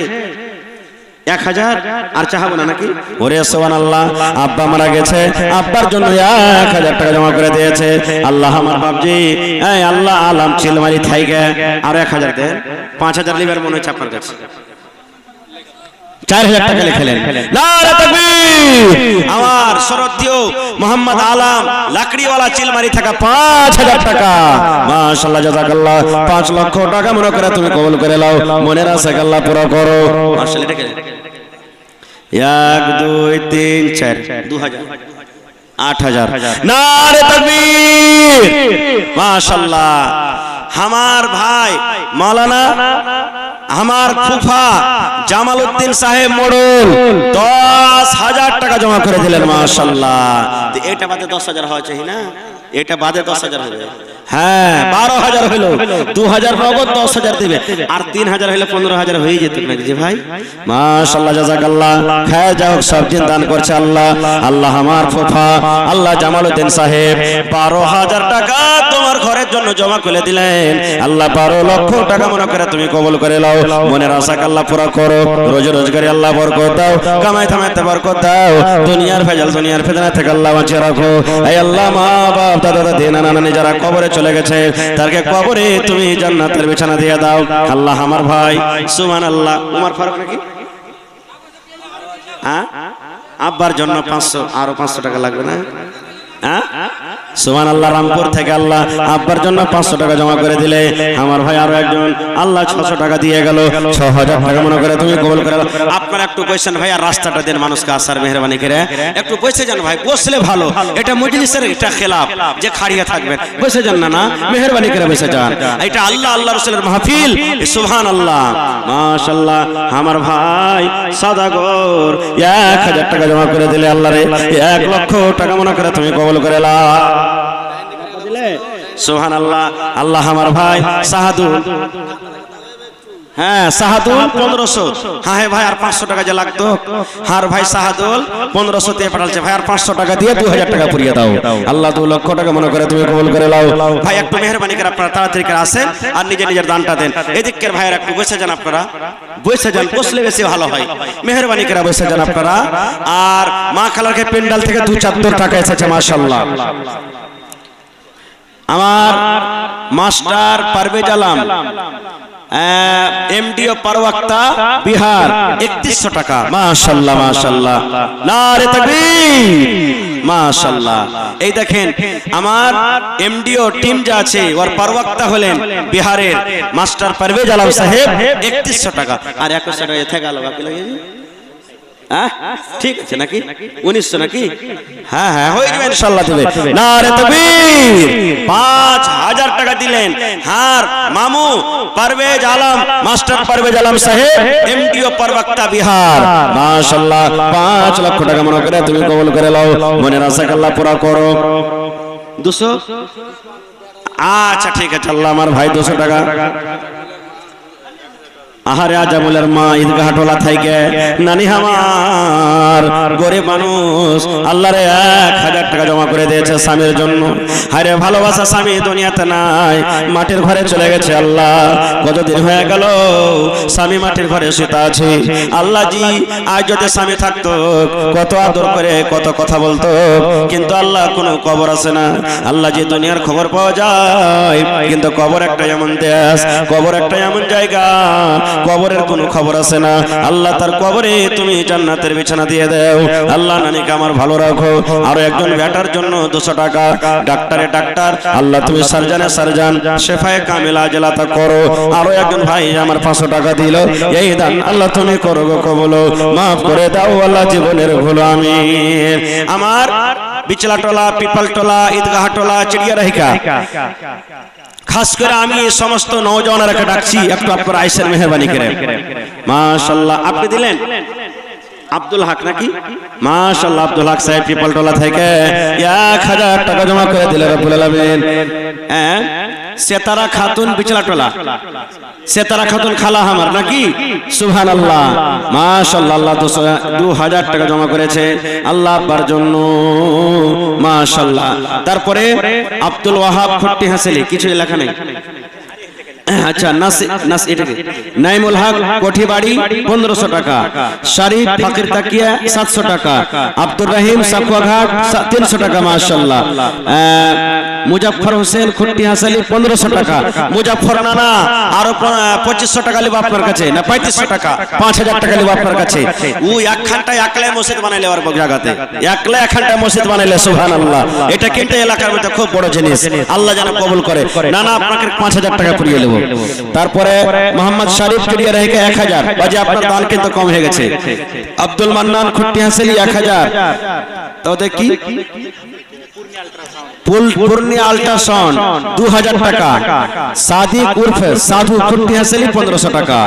1000 আর চাহাবো না নাকি? ওরে সুবহানাল্লাহ। আব্বা মারা গেছে, আব্বার জন্য 1000 টাকা জমা করে দিয়েছে। আল্লাহ আমার বাপজি, এই আল্লাহ আলাম চিলমারি থাইকে আর 1000 দেন। 5000 লিবার মনে হচ্ছে আপনার কাছে। 4000 টাকা লিখলেন। নারে তাকবীর। আমার শরতীয় মোহাম্মদ আলাম লাকড়িওয়ালা চিলমারি থাকা 5000 টাকা। মাশাআল্লাহ, জাযাকাল্লাহ। 5 লক্ষ টাকা মনে করে তুমি কবুল করে নাও। মনের আশা আল্লাহ পুরো করো। মাশাআল্লাহ। এটা কে? 1 2 3 4 2000 8000। নারে তাকবীর। মাশাআল্লাহ। আমার ভাই মাওলানা, আমার ফুফা জামালউদ্দিন সাহেব মোড়ল 10,000 টাকা জমা করে দিলেন। মাশাআল্লাহ। এটা বাদে 10,000 হওয়া চাই না? এটা বাদে 10,000 হবে। হ্যাঁ, 12,000 হলো। 2000 নগদ, 10,000 দিবে। আর 3000 হলে 15,000 হয়ে যেত নাকি যে ভাই? মাশাআল্লাহ, জাযাকাল্লাহ। খায় যাও, সব দিন দান করছে আল্লাহ। আল্লাহ আমার ফুফা আল্লাহ জামালউদ্দিন সাহেব 12,000 টাকা তোমার ঘরের জন্য জমা করে দিলেন। আল্লাহ 12 লক্ষ টাকা মনে করে তুমি কবুল করে নাও। মনের আশা আল্লাহ পুরো করো। রোজি রোজগারে আল্লাহ বরকত দাও, কামাই থামাইতে বরকত দাও। দুনিয়ার ভেজাল, দুনিয়ার ফিতনা থেকে আল্লাহ বাঁচিয়ে রাখো। এই আল্লাহ মা বাপ দাদা দাদি নানা নানি যারা কবরে চলে গেছে, তাদেরকে কবরে তুমি জান্নাতের বিছানা দিয়ে দাও। আল্লাহ আমার ভাই সুবহানাল্লাহ উমর ফারুক নাকি? হ্যাঁ, আব্বার জন্য 500, আরো 500 টাকা লাগবে না? হ্যাঁ, সুবহানাল্লাহ। রামপুর থেকে আল্লাহ আব্বার জন্য 500 টাকা জমা করে দিলে। আমার ভাই আরো একজন আল্লাহ 600 টাকা দিয়ে গেল। 6000 টাকা মনে করে তুমি কবুল করে নাও। আপনারা একটু বসেন ভাই, আর রাস্তাটা দেন মানুষকে আসার, মেহরবানি করে একটু বসে যান ভাই। বসলে ভালো, এটা মজলিসের এটা খেলাফ যে খাড়িয়ে থাকবেন। বসে যান না, মেহরবানি করে বসে যান। এটা আল্লাহ আল্লাহ রাসূলের মাহফিল। সুবহানাল্লাহ, মাশাআল্লাহ। আমার ভাই সাদাগর 1000 টাকা জমা করে দিলে। আল্লাহ রে 1 লক্ষ টাকা মনে করে তুমি কবুল করে নাও। সুবহানাল্লাহ। আল্লাহ আমার ভাই সাহাদুল, হ্যাঁ সাহাদুল 1500। হ্যাঁ ভাই, আর 500 টাকা যে লাগতো। হার ভাই সাহাদুল 1500 দিয়ে পাঠালছে। ভাই আর 500 টাকা দিয়ে 2000 টাকা পুরিয়ে দাও। আল্লাহ 2 লক্ষ টাকা মনে করে তুমি কবুল করে নাও। ভাই একটু মেহরবানি করে আপনারা তাড়াতাড়ি করে আসেন আর নিজে নিজের দানটা দেন। এদিকের ভাইয়ের একটু বসে যান, আপনারা বসে যান, বসলে বেশি ভালো হয়। মেহরবানি করে বসে যান আপনারা। আর মা খালারকে পেন্ডাল থেকে 274 টাকা এসেছে। মাশাআল্লাহ। আমার মাস্টার পারভেজ আলম এমডিও পারওয়াক্তা বিহার 3100 টাকা। মাশাআল্লাহ, মাশাআল্লাহ। নারে তাকবীর। মাশাআল্লাহ। এই দেখেন আমার এমডিও টিম যা আছে ওর পারওয়াক্তা হলেন বিহারের মাস্টার পারভেজ আলম সাহেব 3100 টাকা। আর 100 টাকা থেকে গেল, বাকি লাগে ঠিক আছে নাকি? 1900 নাকি? হ্যাঁ হ্যাঁ, হয়ে যাবে ইনশাআল্লাহ দেবে। নারে তাকবীর। 5000 টাকা দিলেন। হার মামু পারভেজ আলম, মাস্টার পারভেজ আলম সাহেব এমডিও পারওয়াক্তা বিহার। মাশাআল্লাহ। 5 লক্ষ টাকা মনে করে তুমি কবুল করে নাও। মনের আশা আল্লাহ পুরো করো। 200, আচ্ছা ঠিক আছে। আল্লাহ আমার ভাই 200 টাকা। আহারে আজামুলের মা ঈদগাহটোলা থেকে নানি আমার গরিব মানুষ আল্লাহ রে 1000 টাকা জমা করে দিয়েছে স্বামীর জন্য। হায়রে ভালোবাসা স্বামী দুনিয়াতে নাই, মাটির ঘরে চলে গেছে। আল্লাহ কতদিন হয়ে গেল স্বামী মাটির ঘরে শুতে আছে। আল্লাহ জি আজ যদি স্বামী থাকতো কত আদর করে কত কথা বলতো, কিন্তু আল্লাহ কোনো খবর আছে না। আল্লাহ জি দুনিয়ার খবর পাওয়া যায়, কিন্তু কবর একটা এমন দেশ, কবর একটা এমন জায়গা, কবরের কোনো খবর আছে না। আল্লাহ তার কবরে তুমি জান্নাতের বিছানা দিয়ে দাও। আল্লাহ নানিকে আমার ভালো রাখো। আরো একজন বেটার জন্য 200 টাকা। ডাক্তারে ডাক্তার, আল্লাহ তুমি সার্জানে সার্জান, শেফায়ে কামিলা আজলাতা করো। আরো একজন ভাই আমার 500 টাকা দিল। এই দান আল্লাহ তুমি করো গো কবুল, মাফ করে দাও আল্লাহ জীবনের ভুল। আমিন। আমার বিচলাটোলা, পিপালটোলা, ঈদগাহটোলা, চিড়িয়ারাহিকা, খাস করে আমি সমস্ত নওজওয়ানদেরকে ডাকছি একটু আপনারা আইসের মেহরবানি করে। মাশাআল্লাহ। আপনি দিলেন আব্দুল হক নাকি? মাশাআল্লাহ, আব্দুল হক সাহেব পিপলটলা থেকে 1000 টাকা জমা করে দিলেন রব্বুল আলামিন। হ্যাঁ, সেতারা খাতুন বিচলাটলা, সেতারা খাতুন খালা আমার নাকি? সুবহানাল্লাহ, মাশাআল্লাহ, আল্লাহ 2000 টাকা জমা করেছে আল্লাহ আব্বার জন্য, মাশাআল্লাহ। তারপরে আব্দুল ওয়াহাব খট্টি হাসেলি, কিছু লেখা নেই। আচ্ছা, নাইমুল হক কোঠিবাড়ি 1500 টাকা, শরীফ ফকির তাকিয়া 700 টাকা, আব্দুর রহিম সাকুয়াঘাট 300 টাকা, মাশাআল্লাহ। মুজাফফর হোসেন খুট্টি হাসালি 1500 টাকা, মুজাফফর নানা আরো 2500 টাকা লিব আপনার কাছে, না 3500 টাকা, 5000 টাকা লিব আপনার কাছে। ও একখানটা একলা মসজিদ বানাইলে আর জায়গাতে একলা একখানটা মসজিদ বানাইলে, সুবহানাল্লাহ। এটা কিন্তু এলাকার মধ্যে খুব বড় জিনিস, আল্লাহ যেন কবুল করে। নানা আপনাকে 5000 টাকা পুরিয়ে নেব। তারপরে মোহাম্মদ শরীফ চুরিয়া রেখে 1000, বাজে আপনার দান কিন্তু কম হয়ে গেছে। আব্দুল মান্নান খুট্টি হাসেলি 1000, তো দেখি পূর্ণি আল্ট্রাসাউন্ড 2000 টাকা, সাদিক উর্ফে সাধু খুট্টি হাসেলি 1500 টাকা,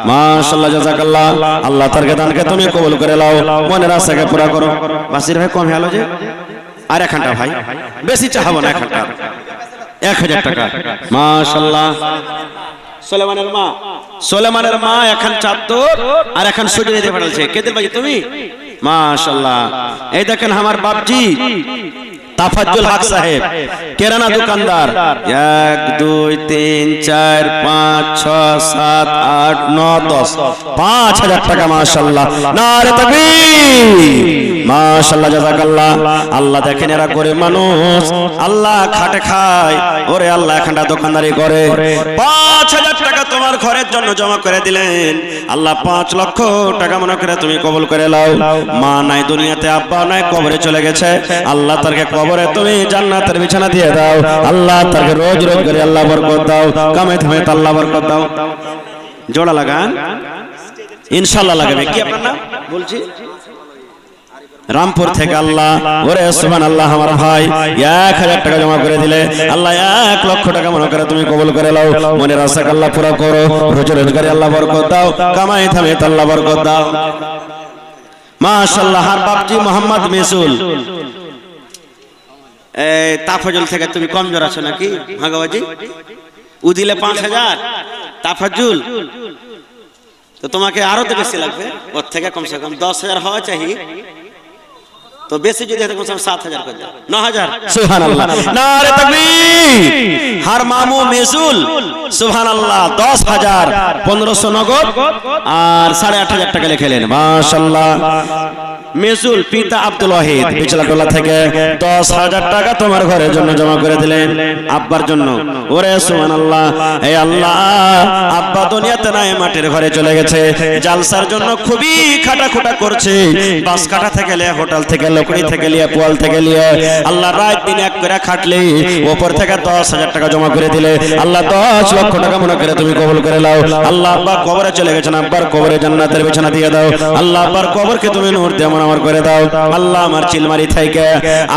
মাশাআল্লাহ, জাযাকাল্লাহ। আল্লাহ তার দানকে তুমি কবুল করে নাও, মনের আশাকে পুরা করো। বাসির ভাই কম হলো যে, আর একখানটা ভাই বেশি চাহাবো না, একখানটা 1000 টাকা, মাশাআল্লাহ। সোলেমানের মা এখন চাদর আর এখন সুজি দিতে পাঠালছে, কেদের বাজি তুমি? মাশাআল্লাহ। এই দেখেন আমার বাপজি তাফাজ্জুল হক সাহেব, কেরানা দোকানদার, 1 2 3 4 5 6 7 8 9 10, 5000 টাকা, মাশাআল্লাহ। নারে তাকবীর, মাশাআল্লাহ, জাযাকাল্লাহ। আল্লাহ দেখেন এরা গরিব মানুষ, আল্লাহ খাটে খায়, ওরে আল্লাহ এখানটা দোকানদারি করে। 5000 টাকা তোমার ঘরের জন্য জমা করে দিলেন, আল্লাহ 5 লক্ষ টাকা মনে করে তুমি কবুল করে নাও। মা নাই দুনিয়াতে, আব্বা নাই, কবরে চলে গেছে, আল্লাহ তারকে কবরে তুমি জান্নাতের বিছানা দিয়ে দাও, আল্লাহ তারকে রোজ রোজ করে আল্লাহ বরকত দাও, কামে থামে আল্লাহ বরকত দাও। জোড়া লাগান, ইনশাআল্লাহ লাগাবে। কি আপনার নাম? বলছি রামপুর থেকে। আল্লাহ, ওরে সুবহানাল্লাহ, আমার ভাই 1000 টাকা জমা করে দিলে, আল্লাহ 1 লক্ষ টাকা মনে করে তুমি কবুল করে নাও, মনের আশাকে আল্লাহ পুরো করো, রোজ রোজগারে আল্লাহ বরকত দাও, কামাই থামে আল্লাহ বরকত দাও, মাশাআল্লাহ। আর বাপজি মোহাম্মদ মেসুল তাফাজুল থেকে, তুমি কমজোর আছো নাকি ভাগাবাজি? ও দিলে 5000 তাফাজুল, তো তোমাকে আরো তো বেশি লাগবে, ওর থেকে কমসে কম 10000 হওয়া চাই, তো বেশি যদি হয় কমসে কম 7000 করে দাও, 9000। সুবহানাল্লাহ, নারে তাকবীর। হার মামু মেসুল, সুবহানাল্লাহ, 10000, 1500 নগদ আর 8500 টাকা লিখলেন, মাশাআল্লাহ। মেসুল পিতা আব্দুল ওয়াহিদ বিচলাটোলা থেকে 10000 টাকা তোমার ঘরের জন্য জমা করে দিলেন, আব্বার জন্য। ওরে সুবহানাল্লাহ, হে আল্লাহ, আব্বা দুনিয়াতে নাই, মাটির ঘরে চলে গেছে, জালসার জন্য খুবই খাটাখুটা করছে, বাস কাটা থেকে লিয়ে, হোটেল থেকে, লকড়ি থেকে লিয়ে, পোয়াল থেকে লিয়ে, আল্লাহ রাত দিন এক করে খাটলে, উপর থেকে 10000 টাকা জমা করে দিলে, আল্লাহ 10 লক্ষ টাকা মনে করে তুমি কবুল করে নাও। আল্লাহ আব্বা কবরে চলে গেছেন, আব্বার কবরে জান্নাতের বিছানা দিয়ে দাও, আল্লাহ আব্বার কবরকে তুমি নূর দিয়ে আমার করে দাও। আল্লাহ আমার চিলমারি থেকে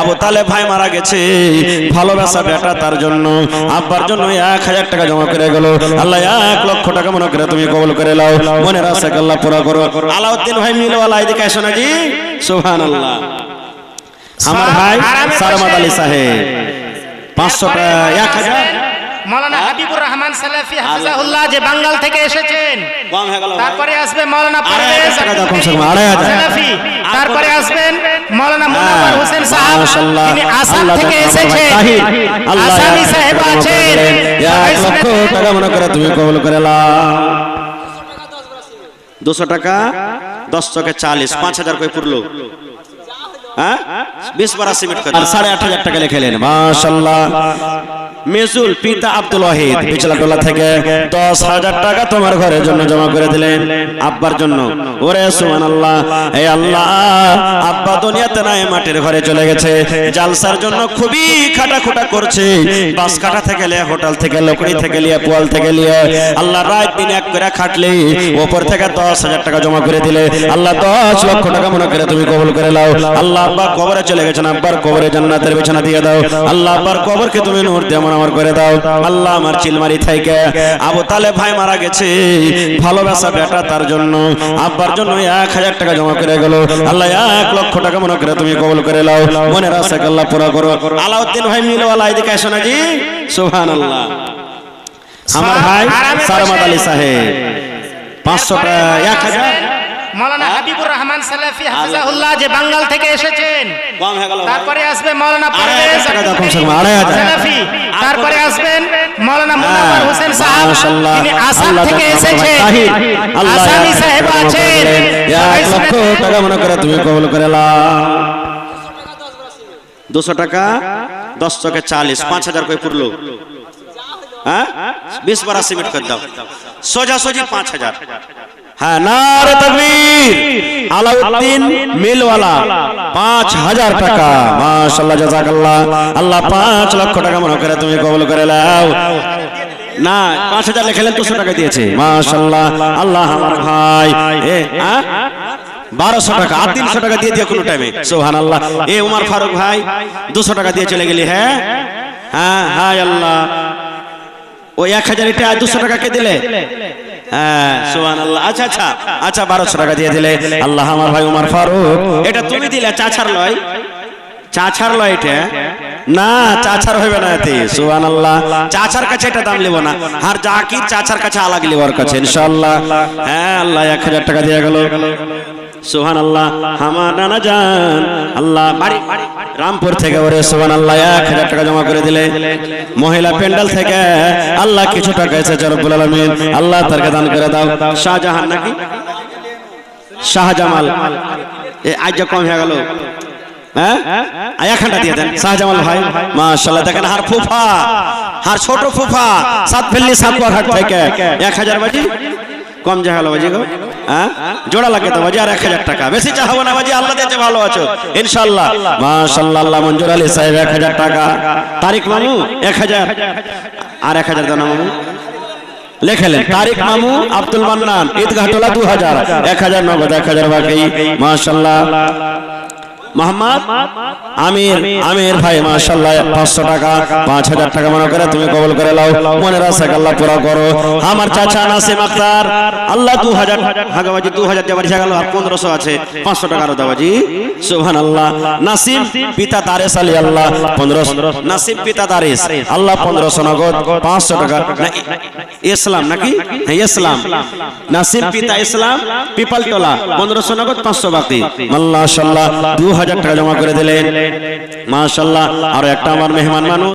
আবু তালেব ভাই মারা গেছে, ভালোবাসা বেটা, তার জন্য আব্বার জন্য 1000 টাকা জমা করে গেল, আল্লাহ 1 লক্ষ টাকা মনে করে তুমি কবুল করে নাও, মনের আশাকে আল্লাহ পুরা করো। আলাউদ্দিন ভাই মিলওয়ালা, এদিকে আসো না জি, সুবহানাল্লাহ। আমার ভাই সারমাদ আলী সাহেব 500 টাকা, 1000। মাওলানা হাবিবুর রহমান সালাফি হাফিজাহুল্লাহ, যে বাঙ্গাল থেকে এসেছেন। কম হয়ে গেল। তারপরে আসবে মাওলানা পারভেজ সালাফি, তারপরে আসবেন মাওলানা মুনাওয়ার হোসেন সাহেব, তিনি আসাম থেকে এসেছেন, আসামি সাহেব আছেন। 1 লক্ষ টাকা মনে করে তুমি কবুল করে নাও। 200 টাকা, 10 চকে 40, 5000 কই পুরলো, হ্যাঁ 20 বার সিমেন্ট করে, আর 8500 টাকা লিখলেন, মাশাআল্লাহ। মেসুল পিতা আব্দুল ওয়াহিদ বিচলাটোলা থেকে 10000 টাকা তোমার ঘরের জন্য জমা করে দিলেন, আব্বার জন্য। ওরে সুবহানাল্লাহ, হে আল্লাহ, আব্বা দুনিয়াতে নাই, মাটির ঘরে চলে গেছে, জালসার জন্য খুবই খাটাখুটা করছে, বাস কাটা থেকে লিয়ে, হোটেল থেকে, লকড়ি থেকে লিয়ে, পোয়াল থেকে লিয়ে, আল্লাহ রাত দিন এক করে খাটলে, উপর থেকে 10000 টাকা জমা করে দিলে, আল্লাহ 10 লক্ষ টাকা মনে করে তুমি কবুল করে নাও। আল্লাহ আব্বা কবরে চলে গেছেন, আব্বার কবরে জান্নাতের বিছানা দিয়ে দাও আল্লাহ, আব্বার কবরকে তুমি নূর দিয়ে আমার করে দাও আল্লাহ। আমার চিলমারি থেকে আবু তালেব ভাই মারা গেছে, ভালোবাসা বেটা তার জন্য আব্বার জন্য 1000 টাকা জমা করে গেল আল্লাহ, 1 লক্ষ টাকা মনে করে তুমি কবুল করে নাও, মনের আশা আল্লাহ পুরো করো। আলাউদ্দিন ভাই মিলওয়ালা এদিকে আসো না জি, সুবহানাল্লাহ। আমার ভাই সারমাদ আলী সাহেব 500 টাকা 1000। মাওলানা হাবিবুর রহমান সালাফি হাফিজাহুল্লাহ যে বাঙ্গাল থেকে এসেছেন, কম হয়ে গেল। তারপরে আসবে মাওলানা পারভেজ টাকা দাও কমসে কম 2500 সালাফি, তারপরে আসবেন মাওলানা মুনাওয়ার হোসেন সাহেব, মাশাআল্লাহ। তিনি আসাম আল্লাহ থেকে তাআলা এসেছেন, তাহির আল্লাহ আসামি সাহেব আছেন, 1 লক্ষ টাকা মনে করে তুমি কবুল করে নাও। 200 টাকা 10 চকে 40, 5000 কই পুরলো, হ্যাঁ 20 বার সিমেন্ট করে দাও, সোজা সোজি 5000। হ্যাঁ নারে তাকবীর। আলাউদ্দিন মিলওয়ালা 5000 টাকা, মাশাআল্লাহ জাযাকাল্লাহ। আল্লাহ 5 লক্ষ টাকা মনে করে তুমি কবুল করে নাও। না 5000 লেখলেন, 200 টাকা দিয়েছে, মাশাআল্লাহ। আল্লাহ আমার ভাই 1200 টাকা আর 300 টাকা দিয়ে দিয়ে কোনো টাইমে, সুবহানাল্লাহ। এ উমর ফারুক ভাই 200 টাকা দিয়ে চলে গেলি, হ্যাঁ হ্যাঁ হ্যাঁ আল্লাহ। ওই 1000 এটা 200 টাকা কে দিলে? হ্যাঁ সুবহানাল্লাহ। আচ্ছা আচ্ছা আচ্ছা 1200 টাকা দিয়ে দিলে আল্লাহ। আমার ভাই উমর ফারুক, এটা তুমি দিলে, চাচার লয়, চাচার লয় এটা না, চাচার হবে না এতে, সুবহানাল্লাহ। চাচার কাছে এটা দাম লিব না, আর জাকির চাচার কাছে আলাদা লিবার কাছে ইনশাআল্লাহ। হ্যাঁ আল্লাহ 1000 টাকা দিয়ে গেল, সুবহানাল্লাহ। আমার নানা জান আল্লাহ বাড়ি রামপুর থেকে ওরে সুবহানাল্লাহ 1000 টাকা জমা করে দিলে। মহিলা প্যান্ডেল থেকে আল্লাহ কিছু টাকা এসেছে রব্বুল আলামিন, আল্লাহ তারকে দান করে দাও। শাহজাহান নাকি শাহজামাল, এ আজ কম হয়ে গেল, হ্যাঁ 1000 দিয়ে দেন শাহজামাল ভাই, মাশাআল্লাহ। দেখেন হার ফুফা, হার ছোট ফুফা সাতভেল্লি সাতবার হাট থেকে 1000 বাজি কম যা হলো বাজি গো, হ্যাঁ জোড়া লাগে তো বাজি, আর 1000 টাকা বেশি চাহাবো না বাজি, আল্লাহ দিয়েছে ভালো আছো ইনশাআল্লাহ, মাশাআল্লাহ। আল্লাহ মঞ্জুর আলী সাহেব 1000 টাকা, তারিক মামু 1000, আর 1000 দাও না মামু লেখলেন। তারিক মামু আব্দুল মান্নান ঈদগাহটোলা 2000, 1000 নগদ, 1000 বাকি, মাশাআল্লাহ। মোহাম্মদ আমির, আমির ভাই মাশাআল্লাহ 500 টাকা, 5000 টাকা মনে করে তুমি কবুল করে নাও, মনের আশা আল্লাহ পুরো করো। আমার চাচা নাসিম আক্তার আল্লাহ 2000 হাগাবাজি 2000 দেওয়ার গেল, আর 1500 আছে, 500 টাকা আরো দাওয়াজি, সুবহানাল্লাহ। নাসিম পিতা তারেস আলী আল্লাহ 1500, নাসিম পিতা তারেস আল্লাহ 1500 নগদ, 500 টাকা। ইসলাম নাকি, হ্যাঁ ইসলাম, নাসিম পিতা ইসলাম পিপালটোলা 1500 নগদ, 500 বাকি, মাশাআল্লাহ। 2000 টাকা জমা করে দিলেন, মাশাআল্লাহ। আর একটা আমার মেহমান মানুষ